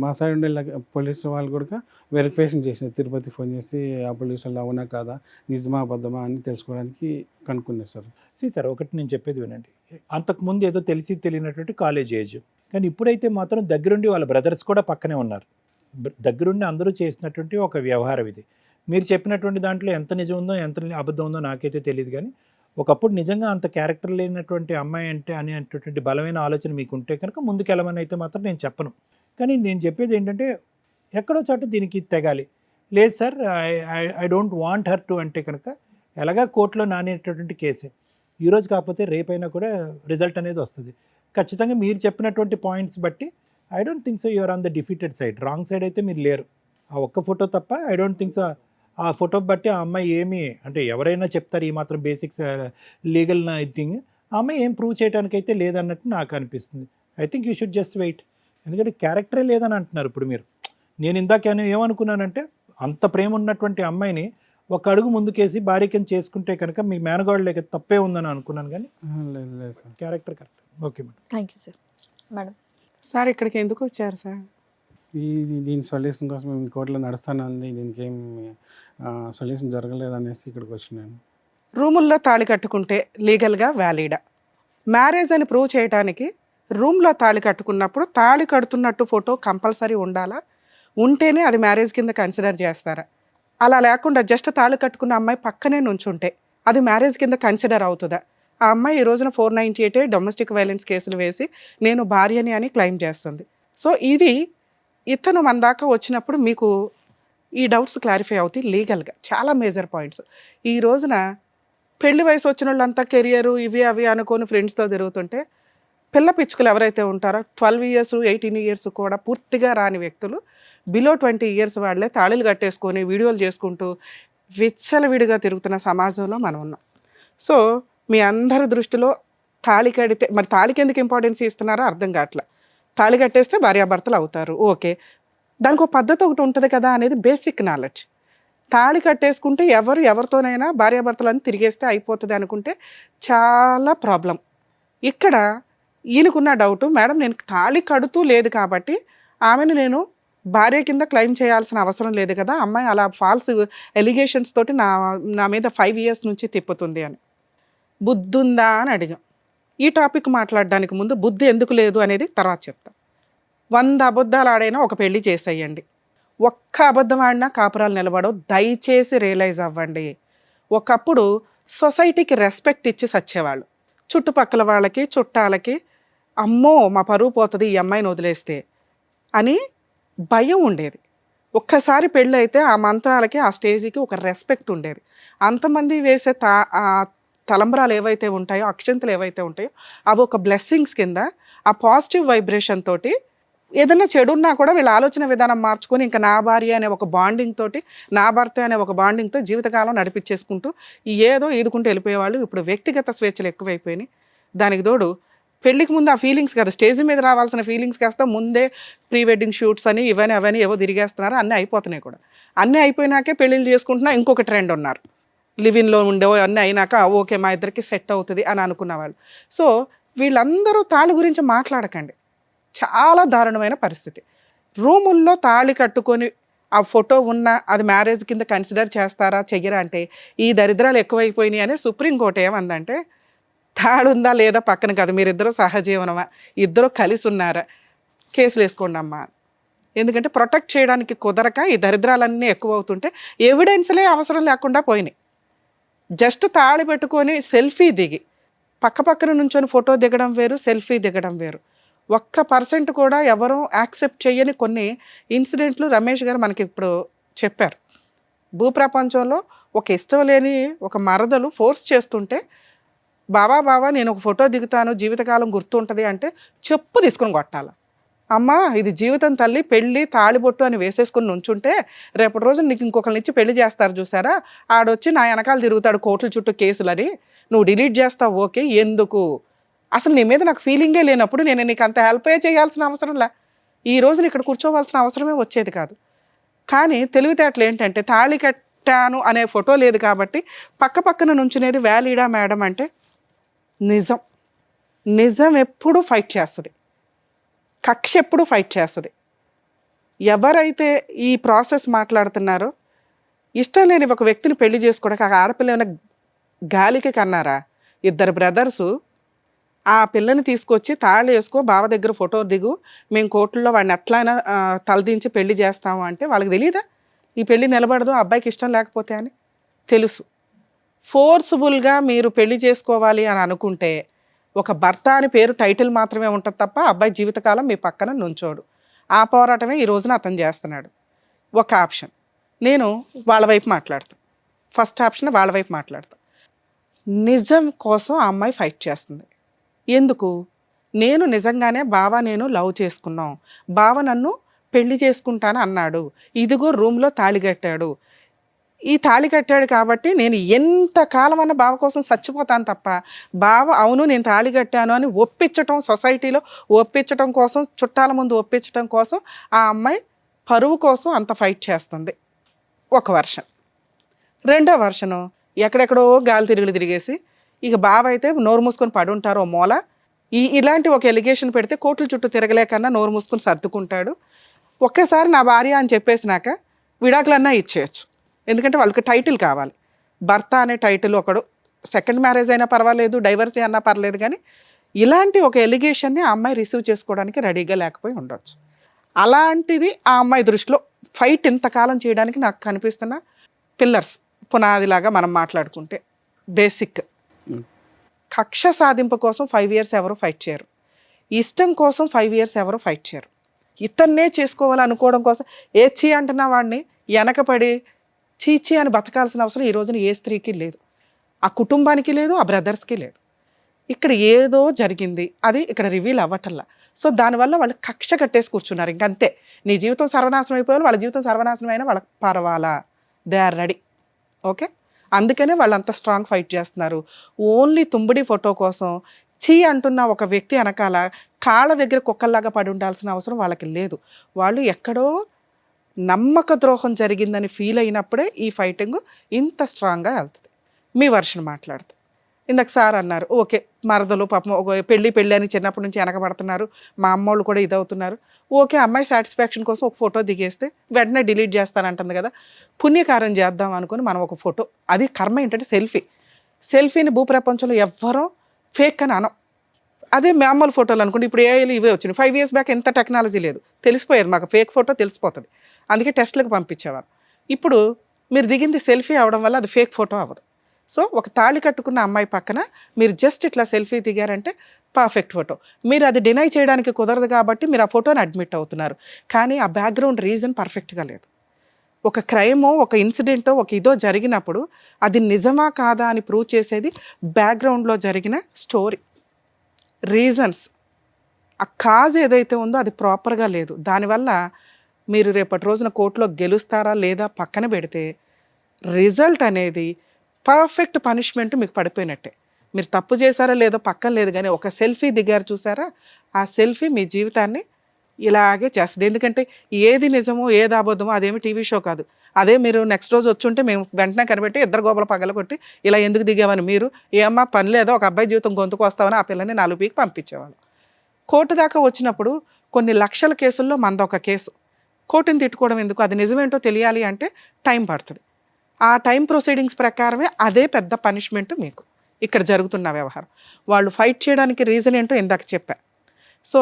మా సైడ్ ఉండే పోలీసు వాళ్ళు కూడా వెరిఫికేషన్ చేసినారు, తిరుపతి ఫోన్ చేసి ఆ పోలీసు వాళ్ళు అవునా కాదా, నిజమా అబద్ధమా అని తెలుసుకోవడానికి కనుక్కున్నారు సార్. సార్ ఒకటి నేను చెప్పేది వినండి, అంతకుముందు ఏదో తెలిసి తెలియనటువంటి కాలేజ్ ఏజ్, కానీ ఇప్పుడైతే మాత్రం దగ్గరుండి వాళ్ళ బ్రదర్స్ కూడా పక్కనే ఉన్నారు, దగ్గరుండి అందరూ చేసినటువంటి ఒక వ్యవహారం ఇది. మీరు చెప్పినటువంటి దాంట్లో ఎంత నిజం ఉందో ఎంత అబద్ధం ఉందో నాకైతే తెలియదు, కానీ ఒకప్పుడు నిజంగా అంత క్యారెక్టర్ లేనటువంటి అమ్మాయి అంటే అనేటటువంటి బలమైన ఆలోచన మీకు ఉంటే కనుక ముందుకెళ్ళమని అయితే మాత్రం నేను చెప్పను. కానీ నేను చెప్పేది ఏంటంటే ఎక్కడో చోట దీనికి తెగాలి. లేదు sir, I don't want her to అంటే కనుక ఎలాగా కోర్టులో నానేటటువంటి కేసే, ఈరోజు కాకపోతే రేపైనా కూడా రిజల్ట్ అనేది వస్తుంది ఖచ్చితంగా. మీరు చెప్పినటువంటి పాయింట్స్ బట్టి I don't think so you're on the defeated side, wrong side అయితే మీరు లేరు. ఆ ఒక్క ఫోటో తప్ప ఐ డోంట్ థింక్ సో. ఆ ఫోటో బట్టి ఆ అమ్మాయి ఏమి అంటే ఎవరైనా చెప్తారు ఈ మాత్రం బేసిక్స్ లీగల్ థింగ్, ఆ అమ్మాయి ఏం ప్రూవ్ చేయడానికి అయితే లేదన్నట్టు నాకు అనిపిస్తుంది. I think you should just wait. ఎందుకంటే క్యారెక్టరే లేదని అంటున్నారు ఇప్పుడు మీరు. నేను ఇందాక ఏమనుకున్నానంటే అంత ప్రేమ ఉన్నటువంటి అమ్మాయిని ఒక అడుగు ముందుకేసి భార్యకం చేసుకుంటే కనుక మీ మేనగాడు లేక తప్పే ఉందని అనుకున్నాను, కానీ character correct. Okay madam, thank you sir. Madam sir ఇక్కడికి ఎందుకు వచ్చారు సార్? దీని సొల్యూషన్ కోసం మేము కోర్టులో నడుస్తానే ఉంది, దీనికి ఏం సొల్యూషన్ జరగలేదు అనేసి ఇక్కడికి వచ్చినాను. రూముల్లో తాళి కట్టుకుంటే లీగల్గా వ్యాలిడా? మ్యారేజ్ అని ప్రూవ్ చేయడానికి రూమ్లో తాళి కట్టుకున్నప్పుడు తాళి కడుతున్నట్టు ఫోటో కంపల్సరీ ఉండాలా? ఉంటేనే అది మ్యారేజ్ కింద కన్సిడర్ చేస్తారా? అలా లేకుండా జస్ట్ తాళి కట్టుకున్న అమ్మాయి పక్కనే నుంచుంటే అది మ్యారేజ్ కింద కన్సిడర్ అవుతుందా? ఆ అమ్మాయి ఈ రోజున 498 డొమెస్టిక్ వైలెన్స్ కేసులు వేసి నేను భార్యని అని క్లెయిమ్ చేస్తుంది. సో ఇది ఇతను మన దాకా వచ్చినప్పుడు మీకు ఈ డౌట్స్ క్లారిఫై అవుతాయి లీగల్గా. చాలా మేజర్ పాయింట్స్. ఈ రోజున పెళ్లి వయసు వచ్చిన వాళ్ళంతా కెరియరు ఇవి అవి అనుకొని ఫ్రెండ్స్తో తిరుగుతుంటే పిల్ల పిచ్చుకలు ఎవరైతే ఉంటారో 12 ఇయర్స్ 18 ఇయర్స్ కూడా పూర్తిగా రాని వ్యక్తులు బిలో 20 ఇయర్స్ వాళ్ళే తాళిలు కట్టేసుకొని వీడియోలు చేసుకుంటూ విచ్చలవిడిగా తిరుగుతున్న సమాజంలో మనం ఉన్నాం. సో మీ అందరి దృష్టిలో తాళి కడితే మరి తాళికి ఎందుకు ఇంపార్టెన్స్ ఇస్తున్నారో అర్థం కావట్లే. తాళి కట్టేస్తే భార్యాభర్తలు అవుతారు, ఓకే. దానికి ఒక పద్ధతి ఒకటి ఉంటుంది కదా అనేది బేసిక్ నాలెడ్జ్. తాళి కట్టేసుకుంటే ఎవరితోనైనా భార్యాభర్తలను తిరిగేస్తే అయిపోతుంది అనుకుంటే చాలా ప్రాబ్లం. ఇక్కడ ఈయనకున్న డౌటు, మేడం నేను తాళి కడుతూ లేదు కాబట్టి ఆమెను నేను భార్య కింద క్లెయిమ్ చేయాల్సిన అవసరం లేదు కదా, అమ్మాయి అలా ఫాల్స్ ఎలిగేషన్స్ తోటి నా మీద 5 ఇయర్స్ నుంచి తిప్పుతుంది అని. బుద్ధి ఉందా అని అడిగాం. ఈ టాపిక్ మాట్లాడడానికి ముందు బుద్ధి ఎందుకు లేదు అనేది తర్వాత చెప్తా. 100 అబద్ధాలు ఆడైనా ఒక పెళ్లి చేసేయండి. ఒక్క అబద్ధం ఆడినా కాపురాలు నిలబడవు. దయచేసి రియలైజ్ అవ్వండి. ఒకప్పుడు సొసైటీకి రెస్పెక్ట్ ఇచ్చి సచ్చేవాళ్ళు. చుట్టుపక్కల వాళ్ళకి చుట్టాలకి అమ్మో మా పరువు పోతుంది ఈ అమ్మాయిని వదిలేస్తే అని భయం ఉండేది. ఒక్కసారి పెళ్ళి అయితే ఆ మంత్రాలకి ఆ స్టేజ్కి ఒక రెస్పెక్ట్ ఉండేది. అంతమంది వేసే తలంబరాలు ఏవైతే ఉంటాయో, అక్షంతలు ఏవైతే ఉంటాయో అవి ఒక బ్లెస్సింగ్స్ కింద ఆ పాజిటివ్ వైబ్రేషన్ తోటి ఏదైనా చెడున్నా కూడా వీళ్ళ ఆలోచన విధానం మార్చుకొని ఇంకా నా భార్య అనే ఒక బాండింగ్ తోటి, నా భర్త అనే ఒక బాండింగ్తో జీవితకాలం నడిపించేసుకుంటూ ఏదో ఈదుకుంటూ వెళ్ళిపోయేవాళ్ళు. ఇప్పుడు వ్యక్తిగత స్వేచ్ఛలు ఎక్కువైపోయినాయి. దానికి తోడు పెళ్ళికి ముందు ఆ ఫీలింగ్స్ కదా, స్టేజ్ మీద రావాల్సిన ఫీలింగ్స్ కాస్త ముందే ప్రీ వెడ్డింగ్ షూట్స్ అని ఇవన్నీ అవన్నీ ఏవో తిరిగేస్తున్నారు. అన్నీ అయిపోతున్నాయి కూడా. అన్నీ అయిపోయినాకే పెళ్ళిళ్ళు చేసుకుంటున్నా ఇంకొక ట్రెండ్ ఉన్నారు. లివిన్లో ఉండేవో అన్నీ అయినాక ఓకే మా ఇద్దరికి సెట్ అవుతుంది అని అనుకున్న వాళ్ళు. సో వీళ్ళందరూ తాళి గురించి మాట్లాడకండి. చాలా దారుణమైన పరిస్థితి. రూముల్లో తాళి కట్టుకొని ఆ ఫోటో ఉన్న అది మ్యారేజ్ కింద కన్సిడర్ చేస్తారా చెయ్యరా అంటే ఈ దరిద్రాలు ఎక్కువైపోయినాయి అని సుప్రీంకోర్టు ఏమందంటే, తాళి ఉందా లేదా పక్కన కాదు, మీరిద్దరూ సహజీవనమా, ఇద్దరు కలిసి ఉన్నారా, కేసులు వేసుకోండి అమ్మా. ఎందుకంటే ప్రొటెక్ట్ చేయడానికి కుదరక ఈ దరిద్రాలన్నీ ఎక్కువ అవుతుంటే ఎవిడెన్స్లే అవసరం లేకుండా పోయినాయి. జస్ట్ తాళి పెట్టుకొని సెల్ఫీ దిగి పక్కన నుంచొని ఫోటో దిగడం వేరు, సెల్ఫీ దిగడం వేరు. 1% కూడా ఎవరూ యాక్సెప్ట్ చేయని కొన్ని ఇన్సిడెంట్లు రమేష్ గారు మనకి ఇప్పుడు చెప్పారు. భూప్రపంచంలో ఒక ఇష్టం లేని ఒక మరదలు ఫోర్స్ చేస్తుంటే బావా నేను ఒక ఫోటో దిగుతాను జీవితకాలం గుర్తుంటుంది అంటే చెప్పు తీసుకుని కొట్టాల. అమ్మా ఇది జీవితం తల్లి, పెళ్ళి తాళిబొట్టు అని వేసేసుకుని నుంచుంటే రేపటి రోజు నీకు ఇంకొకరిని ఇచ్చి పెళ్లి చేస్తారు చూసారా, ఆడొచ్చి నా వెనకాల తిరుగుతాడు కోర్టుల చుట్టూ కేసులని, నువ్వు డిలీట్ చేస్తావు ఓకే, ఎందుకు అసలు నీ మీద నాకు ఫీలింగే లేనప్పుడు నేను నీకు అంత హెల్ప్ చేయాల్సిన అవసరం లే, ఈ రోజున ఇక్కడ కూర్చోవలసిన అవసరమే వచ్చేది కాదు. కానీ తెలివితేటలు ఏంటంటే తాళి కట్టాను అనే ఫోటో లేదు కాబట్టి పక్కన నుంచునేది వ్యాలిడా మేడం అంటే నిజం ఎప్పుడు ఫైట్ చేస్తుంది, కక్ష ఎప్పుడు ఫైట్ చేస్తుంది. ఎవరైతే ఈ ప్రాసెస్ మాట్లాడుతున్నారో ఇష్టం లేని ఒక వ్యక్తిని పెళ్లి చేసుకోవడానికి ఆ ఆడపిల్ల ఏమైనా గాలికి కన్నారా? 2 బ్రదర్సు ఆ పిల్లని తీసుకొచ్చి తాళి వేసుకో బావ దగ్గర ఫోటో దిగు, మేము కోర్టుల్లో వాడిని ఎట్లయినా తలదించి పెళ్లి చేస్తాము అంటే వాళ్ళకి తెలియదా ఈ పెళ్లి నిలబడదు అబ్బాయికి ఇష్టం లేకపోతే అని? తెలుసు. ఫోర్స్ఫుల్గా మీరు పెళ్లి చేసుకోవాలి అని అనుకుంటే ఒక భర్త అని పేరు టైటిల్ మాత్రమే ఉంటుంది తప్ప అబ్బాయి జీవితకాలం మీ పక్కన నుంచోడు. ఆ పోరాటమే ఈ రోజున అతను చేస్తున్నాడు. ఒక ఆప్షన్ నేను వాళ్ళ వైపు మాట్లాడతాను, ఫస్ట్ ఆప్షన్ వాళ్ళ వైపు మాట్లాడతాను. నిజం కోసం ఆ అమ్మాయి ఫైట్ చేస్తుంది. ఎందుకు? నేను నిజంగానే బావ నేను లవ్ చేసుకున్నాం, బావ నన్ను పెళ్లి చేసుకుంటాను అన్నాడు, ఇదిగో రూమ్లో తాళి కట్టాడు, ఈ తాళి కట్టాడు కాబట్టి నేను ఎంతకాలం అన్న బావ కోసం చచ్చిపోతాను తప్ప బావ అవును నేను తాళి కట్టాను అని ఒప్పించటం, సొసైటీలో ఒప్పించటం కోసం, చుట్టాల ముందు ఒప్పించటం కోసం ఆ అమ్మాయి పరువు కోసం అంత ఫైట్ చేస్తుంది. ఒక వర్షన్. రెండో వర్షను ఎక్కడెక్కడో గాలి తిరిగేసి ఇక బావ అయితే నోరు మూసుకొని పడి ఉంటారో మూల, ఇలాంటి ఒక ఎలిగేషన్ పెడితే కోర్టుల చుట్టూ తిరగలేకన్నా నోరు మూసుకొని సర్దుకుంటాడు. ఒక్కసారి నా భార్య అని చెప్పేసినాక విడాకులన్నా ఇచ్చేయచ్చు. ఎందుకంటే వాళ్ళకి టైటిల్ కావాలి. భర్త అనే టైటిల్ ఒకడు, సెకండ్ మ్యారేజ్ అయినా పర్వాలేదు, డైవర్సీ అన్నా పర్లేదు, కానీ ఇలాంటి ఒక ఎలిగేషన్ని ఆ అమ్మాయి రిసీవ్ చేసుకోవడానికి రెడీగా లేకపోయి ఉండొచ్చు. అలాంటిది ఆ అమ్మాయి దృష్టిలో ఫైట్ ఇంతకాలం చేయడానికి నాకు కనిపిస్తున్న పిల్లర్స్, పునాదిలాగా మనం మాట్లాడుకుంటే బేసిక్. కక్ష సాధింపు కోసం 5 years ఎవరు ఫైట్ చేయరు. ఇష్టం కోసం 5 years ఎవరు ఫైట్ చేయరు. ఇతన్నే చేసుకోవాలనుకోవడం కోసం చీ అంటున్న వాడిని వెనకపడి చీచీ అని బతకాల్సిన అవసరం ఈ రోజున ఏ స్త్రీకి లేదు, ఆ కుటుంబానికి లేదు, ఆ బ్రదర్స్కి లేదు. ఇక్కడ ఏదో జరిగింది, అది ఇక్కడ రివీల్ అవ్వటల్లా. సో దానివల్ల వాళ్ళు కక్ష కట్టేసి కూర్చున్నారు. ఇంకంతే, నీ జీవితం సర్వనాశనం అయిపోవాలి, వాళ్ళ జీవితం సర్వనాశనం అయినా వాళ్ళకి పర్వాలా, దే ఆర్ రెడీ. ఓకే, అందుకనే వాళ్ళు అంత స్ట్రాంగ్ ఫైట్ చేస్తున్నారు. ఓన్లీ తుంబిడి ఫోటో కోసం చీ అంటున్న ఒక వ్యక్తి వెనకాల కాళ్ళ దగ్గర కుక్కల్లాగా పడి ఉండాల్సిన అవసరం వాళ్ళకి లేదు. వాళ్ళు ఎక్కడో నమ్మక ద్రోహం జరిగిందని ఫీల్ అయినప్పుడే ఈ ఫైటింగ్ ఇంత స్ట్రాంగ్గా వెళ్తుంది. మీ వర్షన్ మాట్లాడుతుంది. ఇందాక సార్ అన్నారు, ఓకే మరదలు పాపం ఒక పెళ్ళి అని చిన్నప్పటి నుంచి వెనకబడుతున్నారు, మా అమ్మోళ్ళు కూడా ఇదవుతున్నారు. ఓకే, అమ్మాయి సాటిస్ఫాక్షన్ కోసం ఒక ఫోటో దిగేస్తే వెంటనే డిలీట్ చేస్తానంటుంది కదా, పుణ్యకారం చేద్దాం అనుకుని మనం ఒక ఫోటో, అది కర్మ ఏంటంటే సెల్ఫీని భూప్రపంచంలో ఎవ్వరూ ఫేక్ అని అనం. అదే మామూలు ఫోటోలు అనుకోండి, ఇప్పుడు ఏఐలు ఇవే వచ్చినాయి. 5 years బ్యాక్ ఎంత టెక్నాలజీ లేదు, తెలిసిపోయేది మాకు ఫేక్ ఫోటో తెలిసిపోతుంది, అందుకే టెస్ట్లకు పంపించేవారు. ఇప్పుడు మీరు దిగింది సెల్ఫీ అవడం వల్ల అది ఫేక్ ఫోటో అవ్వదు. సో ఒక తాళి కట్టుకున్న అమ్మాయి పక్కన మీరు జస్ట్ ఇట్లా సెల్ఫీ దిగారంటే పర్ఫెక్ట్ ఫోటో. మీరు అది డినై చేయడానికి కుదరదు కాబట్టి మీరు ఆ ఫోటోని అడ్మిట్ అవుతున్నారు, కానీ ఆ బ్యాక్గ్రౌండ్ రీజన్ పర్ఫెక్ట్గా లేదు. ఒక క్రైమో, ఒక ఇన్సిడెంటో, ఒక ఇదో జరిగినప్పుడు అది నిజమా కాదా అని ప్రూవ్ చేసేది బ్యాక్గ్రౌండ్లో జరిగిన స్టోరీ, రీజన్స్. ఆ కాజ్ ఏదైతే ఉందో అది ప్రాపర్గా లేదు. దానివల్ల మీరు రేపటి రోజున కోర్టులో గెలుస్తారా లేదా పక్కన పెడితే రిజల్ట్ అనేది పర్ఫెక్ట్ పనిష్మెంట్ మీకు పడిపోయినట్టే. మీరు తప్పు చేశారా లేదో పక్కన లేదు, కానీ ఒక సెల్ఫీ దిగారు చూసారా, ఆ సెల్ఫీ మీ జీవితాన్ని ఇలాగే చేస్తుంది. ఎందుకంటే ఏది నిజమో ఏది అబద్ధమో అదేమి టీవీ షో కాదు. అదే మీరు నెక్స్ట్ రోజు వచ్చి ఉంటే మేము వెంటనే కనిపెట్టి ఇద్దరు గోపల పగల కొట్టి ఇలా ఎందుకు దిగామని, మీరు ఏమ్మా పని లేదో ఒక అబ్బాయి జీవితం గొంతుకు వస్తామని ఆ పిల్లని 4 పీకి పంపించేవాళ్ళు. కోర్టు దాకా వచ్చినప్పుడు కొన్ని లక్షల కేసుల్లో మందొక కేసు. కోర్టుని తిట్టుకోవడం ఎందుకు, అది నిజమేంటో తెలియాలి అంటే టైం పడుతుంది. ఆ టైం ప్రొసీడింగ్స్ ప్రకారమే అదే పెద్ద పనిష్మెంట్ మీకు ఇక్కడ జరుగుతున్న వ్యవహారం. వాళ్ళు ఫైట్ చేయడానికి రీజన్ ఏంటో ఇందాక చెప్పా. సో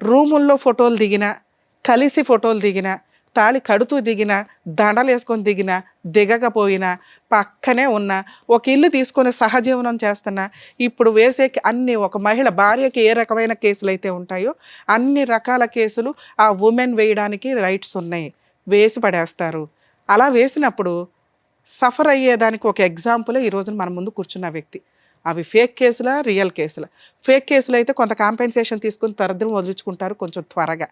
రూముల్లో ఫోటోలు దిగినా, కలిసి ఫోటోలు దిగినా, తాళి కడుతూ దిగినా, దండలు వేసుకొని దిగినా, దిగకపోయినా, పక్కనే ఉన్న ఒక ఇల్లు తీసుకొని సహజీవనం చేస్తున్నా, ఇప్పుడు వేసే అన్ని ఒక మహిళ భార్యకి ఏ రకమైన కేసులు అయితే ఉంటాయో అన్ని రకాల కేసులు ఆ ఉమెన్ వేయడానికి రైట్స్ ఉన్నాయి, వేసి పడేస్తారు. అలా వేసినప్పుడు సఫర్ అయ్యేదానికి ఒక ఎగ్జాంపులే ఈ రోజున మన ముందు కూర్చున్న వ్యక్తి. అవి ఫేక్ కేసులా, రియల్ కేసులా? ఫేక్ కేసులు అయితే కొంత కాంపెన్సేషన్ తీసుకుని తరదరం వదిలించుకుంటారు కొంచెం త్వరగా.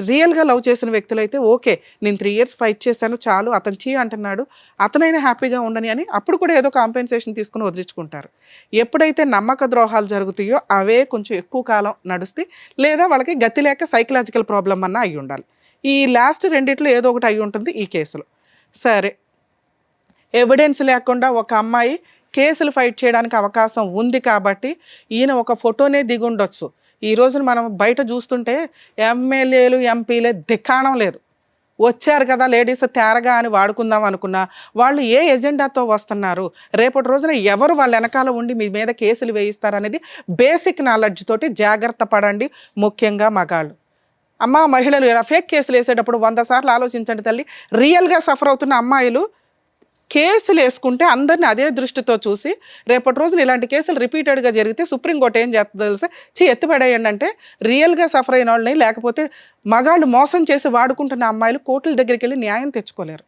రియల్గా లవ్ చేసిన వ్యక్తులు అయితే ఓకే, నేను 3 years ఫైట్ చేశాను చాలు, అతను చీ అంటున్నాడు, అతనైనా హ్యాపీగా ఉండని అని అప్పుడు కూడా ఏదో కాంపెన్సేషన్ తీసుకుని వదిలించుకుంటారు. ఎప్పుడైతే నమ్మక ద్రోహాలు జరుగుతాయో అవే కొంచెం ఎక్కువ కాలం నడుస్తాయి, లేదా వాళ్ళకి గతి లేక సైకలాజికల్ ప్రాబ్లం అన్నా అయి ఉండాలి. ఈ లాస్ట్ రెండిట్లో ఏదో ఒకటి అయి ఉంటుంది ఈ కేసులో. సరే, ఎవిడెన్స్ లేకుండా ఒక అమ్మాయి కేసులు ఫైట్ చేయడానికి అవకాశం ఉంది కాబట్టి ఈయన ఒక ఫోటోనే దిగుండొచ్చు. ఈ రోజున మనం బయట చూస్తుంటే ఎమ్మెల్యేలు, ఎంపీలే దిక్కాణం లేదు. వచ్చారు కదా లేడీస్ తేరగా అని వాడుకుందాం అనుకున్నా, వాళ్ళు ఏ ఎజెండాతో వస్తున్నారు, రేపటి రోజున ఎవరు వాళ్ళ వెనకాల ఉండి మీ మీద కేసులు వేయిస్తారనేది బేసిక్ నాలెడ్జ్ తోటి జాగ్రత్త పడండి, ముఖ్యంగా మగాళ్ళు. అమ్మ మహిళలు ఇలా ఫేక్ కేసులు వేసేటప్పుడు 100 సార్లు ఆలోచించండి తల్లి. రియల్గా సఫర్ అవుతున్న అమ్మాయిలు కేసులు వేసుకుంటే అందరిని అదే దృష్టితో చూసి రేపటి రోజున ఇలాంటి కేసులు రిపీటెడ్గా జరిగితే సుప్రీంకోర్టు ఏం చేస్తుందో తెలుసా, ఎత్తిపడేయండి అంటే రియల్గా సఫర్ అయిన వాళ్ళని, లేకపోతే మగాళ్ళు మోసం చేసి వాడుకుంటున్న అమ్మాయిలు కోర్టుల దగ్గరికి వెళ్ళి న్యాయం తెచ్చుకోలేరు.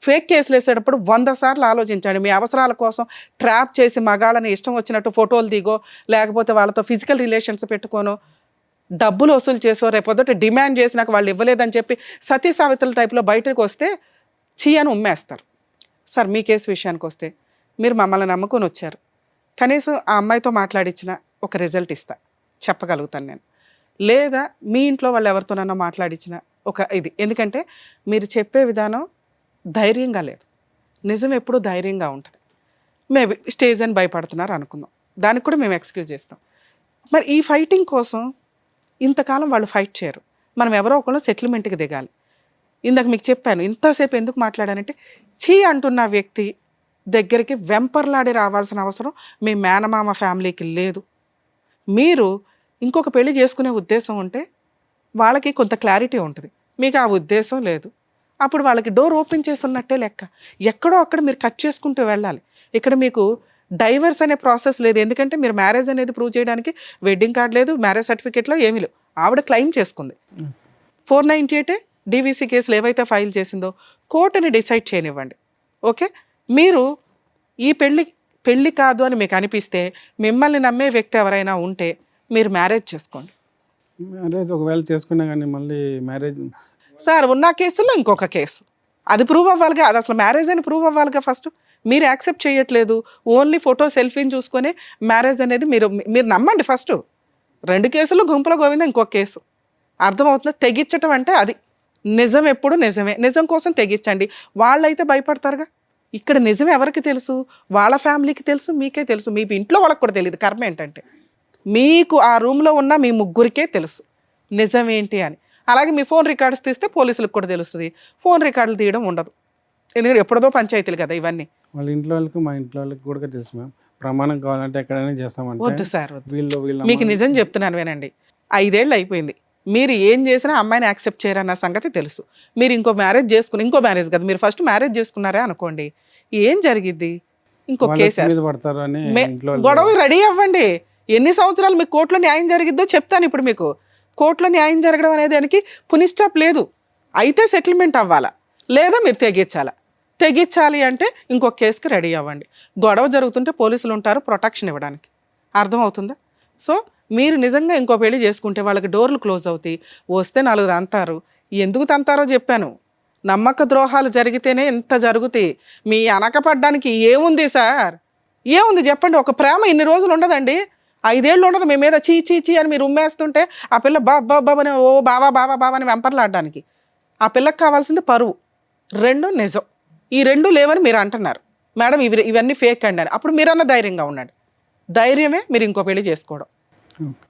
ఫేక్ కేసులు వేసేటప్పుడు 100 సార్లు ఆలోచించండి. మీ అవసరాల కోసం ట్రాప్ చేసి మగాళ్ళని ఇష్టం వచ్చినట్టు ఫోటోలు దిగో, లేకపోతే వాళ్ళతో ఫిజికల్ రిలేషన్స్ పెట్టుకోనో, డబ్బులు వసూలు చేసో, రేపొద్దుట డిమాండ్ చేసి నాకు వాళ్ళు ఇవ్వలేదని చెప్పి సతీ సావిత్రుల టైప్లో బయటకు వస్తే చీ అని ఉమ్మేస్తారు. సార్ మీ కేసు విషయానికి వస్తే మీరు మమ్మల్ని నమ్ముకొని వచ్చారు, కనీసం ఆ అమ్మాయితో మాట్లాడించిన ఒక రిజల్ట్ ఇస్తా చెప్పగలుగుతాను నేను, లేదా మీ ఇంట్లో వాళ్ళు ఎవరితోనన్నా మాట్లాడించిన ఒక ఇది. ఎందుకంటే మీరు చెప్పే విధానం ధైర్యంగా లేదు, నిజం ఎప్పుడు ధైర్యంగా ఉంటుంది. మేబీ స్టేజ్ అని భయపడుతున్నారు అనుకుందాం, దానికి కూడా మేము ఎక్స్క్యూజ్ చేస్తాం. మరి ఈ ఫైటింగ్ కోసం ఇంతకాలం వాళ్ళు ఫైట్ చేయరు, మనం ఎవరో ఒకళ్ళు సెటిల్మెంట్కి దిగాలి. ఇందాక మీకు చెప్పాను, ఇంతసేపు ఎందుకు మాట్లాడానంటే చీ అంటున్న వ్యక్తి దగ్గరికి వెంపర్లాడి రావాల్సిన అవసరం మీ మేనమామ ఫ్యామిలీకి లేదు. మీరు ఇంకొక పెళ్లి చేసుకునే ఉద్దేశం ఉంటే వాళ్ళకి కొంత క్లారిటీ ఉంటుంది, మీకు ఆ ఉద్దేశం లేదు. అప్పుడు వాళ్ళకి డోర్ ఓపెన్ చేసి ఉన్నట్టే లెక్క. ఎక్కడో అక్కడ మీరు కట్ చేసుకుంటూ వెళ్ళాలి. ఇక్కడ మీకు డైవర్స్ అనే ప్రాసెస్ లేదు, ఎందుకంటే మీరు మ్యారేజ్ అనేది ప్రూవ్ చేయడానికి వెడ్డింగ్ కార్డ్ లేదు, మ్యారేజ్ సర్టిఫికేట్లో ఏమీ లేవు. ఆవిడ క్లెయిమ్ చేసుకుంది. 498 డీవీసీ కేసులు ఏవైతే ఫైల్ చేసిందో కోర్టుని డిసైడ్ చేయనివ్వండి. ఓకే, మీరు ఈ పెళ్ళి కాదు అని మీకు అనిపిస్తే, మిమ్మల్ని నమ్మే వ్యక్తి ఎవరైనా ఉంటే మీరు మ్యారేజ్ చేసుకోండి. మ్యారేజ్ ఒకవేళ చేసుకున్నా కానీ మళ్ళీ మ్యారేజ్ సార్ ఉన్న కేసుల్లో ఇంకొక కేసు అది ప్రూవ్ అవ్వాలిగా, అది అసలు మ్యారేజ్ అని ప్రూవ్ అవ్వాలిగా. ఫస్ట్ మీరు యాక్సెప్ట్ చేయట్లేదు, ఓన్లీ ఫోటో సెల్ఫీని చూసుకొని మ్యారేజ్ అనేది మీరు నమ్మండి. ఫస్ట్ 2 కేసులు గుంపుల గోవింద, ఇంకొక కేసు. అర్థమవుతుందా? తెగించటం అంటే అది. నిజం ఎప్పుడు నిజమే, నిజం కోసం తెగించండి. వాళ్ళైతే భయపడతారుగా. ఇక్కడ నిజం ఎవరికి తెలుసు? వాళ్ళ ఫ్యామిలీకి తెలుసు, మీకే తెలుసు. మీ ఇంట్లో వాళ్ళకి కూడా తెలియదు. కర్మ ఏంటంటే మీకు ఆ రూమ్లో ఉన్న మీ ముగ్గురికే తెలుసు నిజం ఏంటి అని. అలాగే మీ ఫోన్ రికార్డ్స్ తీస్తే పోలీసులకు కూడా తెలుస్తుంది. ఫోన్ రికార్డులు తీయడం ఉండదు, ఎందుకంటే ఎప్పుడదో పంచాయతీలు కదా ఇవన్నీ. వాళ్ళ ఇంట్లో వాళ్ళకి మా ఇంట్లో వాళ్ళకి కూడా తెలుసు మ్యామ్. ప్రమాణం కావాలంటే ఎక్కడైనా చేస్తామంటే వద్దు సార్, వద్దు. వీళ్ళు మీకు నిజం చెప్తున్నాను వినండి. 5 ఏళ్ళు అయిపోయింది, మీరు ఏం చేసినా అమ్మాయిని యాక్సెప్ట్ చేయరన్న సంగతి తెలుసు. మీరు ఇంకో మ్యారేజ్ కదా, మీరు ఫస్ట్ మ్యారేజ్ చేసుకున్నారే అనుకోండి, ఏం జరిగిద్ది? ఇంకో కేసు పడతారు అని గొడవ రెడీ అవ్వండి. ఎన్ని సంవత్సరాలు మీకు కోర్టులో న్యాయం జరిగిద్దో చెప్తాను ఇప్పుడు. మీకు కోర్టులో న్యాయం జరగడం అనేది దానికి పునిస్టాప్ లేదు. అయితే సెటిల్మెంట్ అవ్వాలా, లేదా మీరు తెగించాలి అంటే ఇంకొక కేసుకి రెడీ అవ్వండి. గొడవ జరుగుతుంటే పోలీసులు ఉంటారు ప్రొటెక్షన్ ఇవ్వడానికి. అర్థమవుతుందా? సో మీరు నిజంగా ఇంకో పెళ్లి చేసుకుంటే వాళ్ళకి డోర్లు క్లోజ్ అవుతాయి. వస్తే 4 తంతారు. ఎందుకు తంతారో చెప్పాను. నమ్మక ద్రోహాలు జరిగితేనే ఇంత జరుగుతాయి. మీ అనకపడ్డానికి ఏముంది సార్? ఏముంది చెప్పండి? ఒక ప్రేమ ఇన్ని రోజులు ఉండదండి, 5 ఏళ్ళు ఉండదు. మీ మీద చీ చీ చీ అని మీరు ఉమ్మేస్తుంటే ఆ పిల్ల బాబాని ఓ బావా అని వెంపర్లాడడానికి. ఆ పిల్లకి కావాల్సింది పరువు, 2 నిజం. ఈ 2 లేవని మీరు అంటున్నారు మేడం, ఇవన్నీ ఫేక్ అండి అని. అప్పుడు మీరన్న ధైర్యంగా ఉన్నాడు. ధైర్యమే మీరు ఇంకో పెళ్లి చేసుకోవడం.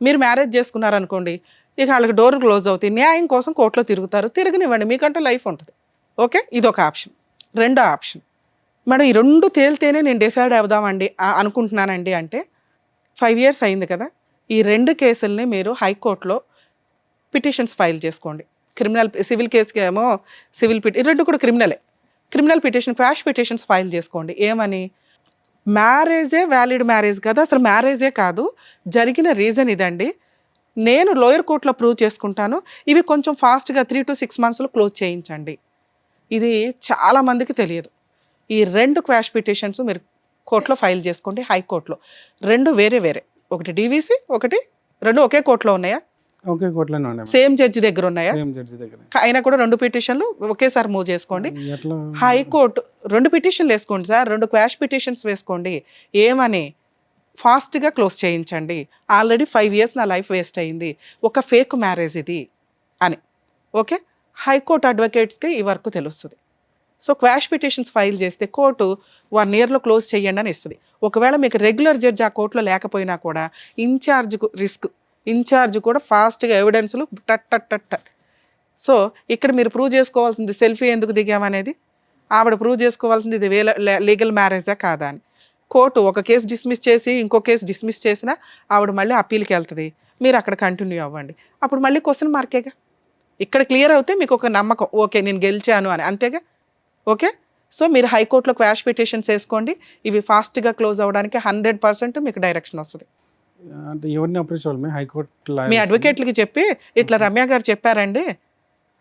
మీరు మ్యారేజ్ చేసుకున్నారనుకోండి, ఇక వాళ్ళకి డోర్ క్లోజ్ అవుతాయి. న్యాయం కోసం కోర్టులో తిరుగుతారు, తిరగనివ్వండి, మీకంటే లైఫ్ ఉంటుంది. ఓకే, ఇదొక ఆప్షన్. 2వ ఆప్షన్, మేడం ఈ 2 తేలితేనే నేను డిసైడ్ అవుదామండి అనుకుంటున్నానండి అంటే 5 years అయింది కదా, ఈ 2 కేసుల్ని మీరు హైకోర్టులో పిటిషన్స్ ఫైల్ చేసుకోండి. సివిల్ కేసుకి ఏమో సివిల్ 2 కూడా criminal petition, quash petitions file చేసుకోండి. ఏమని? మ్యారేజే వ్యాలిడ్ మ్యారేజ్ కదా, అసలు మ్యారేజే కాదు, జరిగిన రీజన్ ఇదండి, నేను లోయర్ కోర్టులో ప్రూవ్ చేసుకుంటాను, ఇవి కొంచెం ఫాస్ట్గా 3 to 6 monthsలో క్లోజ్ చేయించండి. ఇది చాలామందికి తెలియదు. ఈ 2 క్వాష్ పిటిషన్స్ మీరు కోర్టులో ఫైల్ చేసుకోండి. హైకోర్టులో 2 వేరే, ఒకటి డీవీసీ, ఒకటి 2 ఒకే కోర్టులో ఉన్నాయా? ఒకే కోర్టులోనే ఉన్నాయి. సేమ్ జడ్జి దగ్గర ఉన్నాయా? సేమ్ జడ్జి దగ్గర. అయినా కూడా 2 పిటిషన్లు ఒకేసారి మూవ్ చేసుకోండి. ఎట్లా? హైకోర్టు 2 పిటిషన్లు వేసుకోండి సార్, 2 క్వాష్ పిటిషన్స్ వేసుకోండి. ఏమని? ఫాస్ట్గా క్లోజ్ చేయించండి. ఆల్రెడీ 5 years నా లైఫ్ వేస్ట్ అయింది, ఒక ఫేక్ మ్యారేజ్ ఇది అని. ఓకే, హైకోర్టు అడ్వకేట్స్కి ఈ వర్క్ తెలుస్తుంది. సో క్వాష్ పిటిషన్స్ ఫైల్ చేస్తే కోర్టు 1 yearలో క్లోజ్ చేయండి అని ఇస్తుంది. ఒకవేళ మీకు రెగ్యులర్ జడ్జి ఆ కోర్టులో లేకపోయినా కూడా ఇన్ఛార్జ్ కూడా ఫాస్ట్గా ఎవిడెన్స్లు టట్. సో ఇక్కడ మీరు ప్రూవ్ చేసుకోవాల్సింది సెల్ఫీ ఎందుకు దిగామనేది, ఆవిడ ప్రూవ్ చేసుకోవాల్సింది ఇది లీగల్ మ్యారేజా కాదా అని. కోర్టు ఒక కేసు డిస్మిస్ చేసి ఇంకో కేసు డిస్మిస్ చేసినా ఆవిడ మళ్ళీ అప్పీల్కి వెళ్తుంది, మీరు అక్కడ కంటిన్యూ అవ్వండి. అప్పుడు మళ్ళీ క్వశ్చన్ మార్కేగా. ఇక్కడ క్లియర్ అవుతే మీకు ఒక నమ్మకం, ఓకే నేను గెలిచాను అని, అంతేగా. ఓకే, సో మీరు హైకోర్టులో క్వాష్ పిటిషన్స్ వేసుకోండి. ఇవి ఫాస్ట్గా క్లోజ్ అవ్వడానికి 100% మీకు డైరెక్షన్ వస్తుంది. అంటే ఎవరిని అప్రోచ్ అవ్వాలి? హైకోర్టు మీ అడ్వకేట్లకి చెప్పి ఇట్లా రమ్య గారు చెప్పారండి,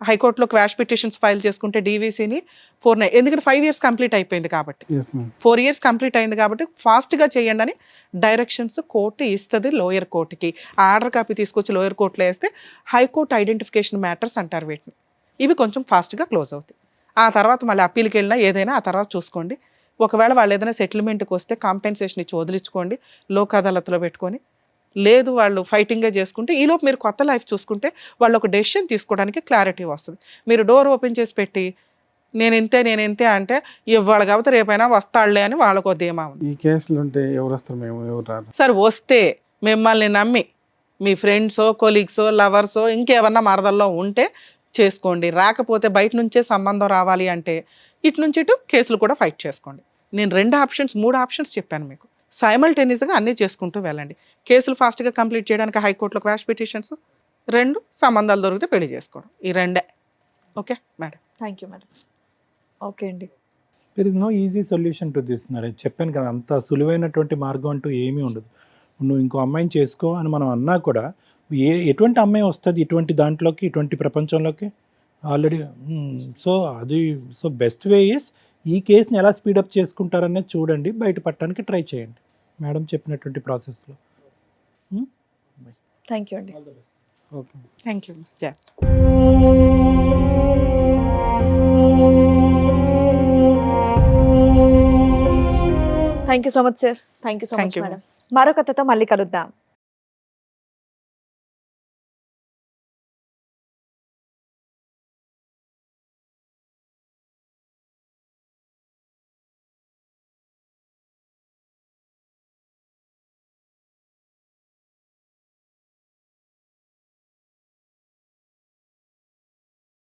హైకోర్టులో క్వాష్ పిటిషన్స్ ఫైల్ చేసుకుంటే డీవీసీని 4 ఎందుకంటే 5 years కంప్లీట్ అయిపోయింది కాబట్టి, 4 years కంప్లీట్ అయింది కాబట్టి ఫాస్ట్గా చేయండి అని డైరెక్షన్స్ కోర్టు ఇస్తుంది లోయర్ కోర్టుకి. ఆ ఆర్డర్ కాపీ తీసుకొచ్చి లోయర్ కోర్టులో వేస్తే హైకోర్టు ఐడెంటిఫికేషన్ మ్యాటర్స్ అంటారు వీటిని. ఇవి కొంచెం ఫాస్ట్గా క్లోజ్ అవుతాయి. ఆ తర్వాత మళ్ళీ అప్పీల్కి వెళ్ళినా ఏదైనా ఆ తర్వాత చూసుకోండి. ఒకవేళ వాళ్ళు ఏదైనా సెటిల్మెంట్కి వస్తే కాంపెన్సేషన్ ఇచ్చి వదిలించుకోండి లోక్ అదాలత్లో పెట్టుకొని. లేదు వాళ్ళు ఫైటింగే చేసుకుంటే, ఈలోపు మీరు కొత్త లైఫ్ చూసుకుంటే వాళ్ళు ఒక డెసిషన్ తీసుకోవడానికి క్లారిటీ వస్తుంది. మీరు డోర్ ఓపెన్ చేసి పెట్టి నేను ఇంతే అంటే ఇవాళ కాబట్టి రేపైనా వస్తాడులే అని వాళ్ళకు ధీమా ఉంది. ఈ కేసులు ఉంటే ఎవరు వస్తారు? మేము ఎవరు రారు సార్. వస్తే మిమ్మల్ని నమ్మి మీ ఫ్రెండ్సో కొలీగ్సో లవర్సో ఇంకేమన్నా మరదల్లో ఉంటే చేసుకోండి. రాకపోతే బయట నుంచే సంబంధం రావాలి అంటే ఇటు నుంచి ఇటు కేసులు కూడా ఫైట్ చేసుకోండి. నేను 2 ఆప్షన్స్ 3 ఆప్షన్స్ చెప్పాను మీకు. సైమల్టేనియస్గా అన్నీ చేసుకుంటూ వెళ్ళండి. కేసులు ఫాస్ట్గా కంప్లీట్ చేయడానికి హైకోర్టులో క్వాష్ పిటిషన్స్, 2 సంబంధాలు దొరికితే పెళ్లి చేసుకోవడం. ఈ 2. Okay madam. Thank you madam. Okay అండి. There is no easy solution to this. నేను చెప్పాను కదా, అంత సులువైనటువంటి మార్గం అంటూ ఏమీ ఉండదు. నువ్వు ఇంకో అమ్మాయిని చేసుకో అని మనం అన్నా కూడా ఎటువంటి అమ్మాయి వస్తుంది ఇటువంటి దాంట్లోకి, ఇటువంటి ప్రపంచంలోకి already. So best way is ఈ కేసుని ఎలా స్పీడప్ చేసుకుంటారనేది చూడండి, బయటపడటానికి ట్రై చేయండి మేడం చెప్పినటువంటి ప్రాసెస్లో. థ్యాంక్ యూ అండి. Okay. Thank you. Thank you so much sir. Thank you so Thank much you. Madam. మరో కథతో మళ్ళీ కలుద్దాం.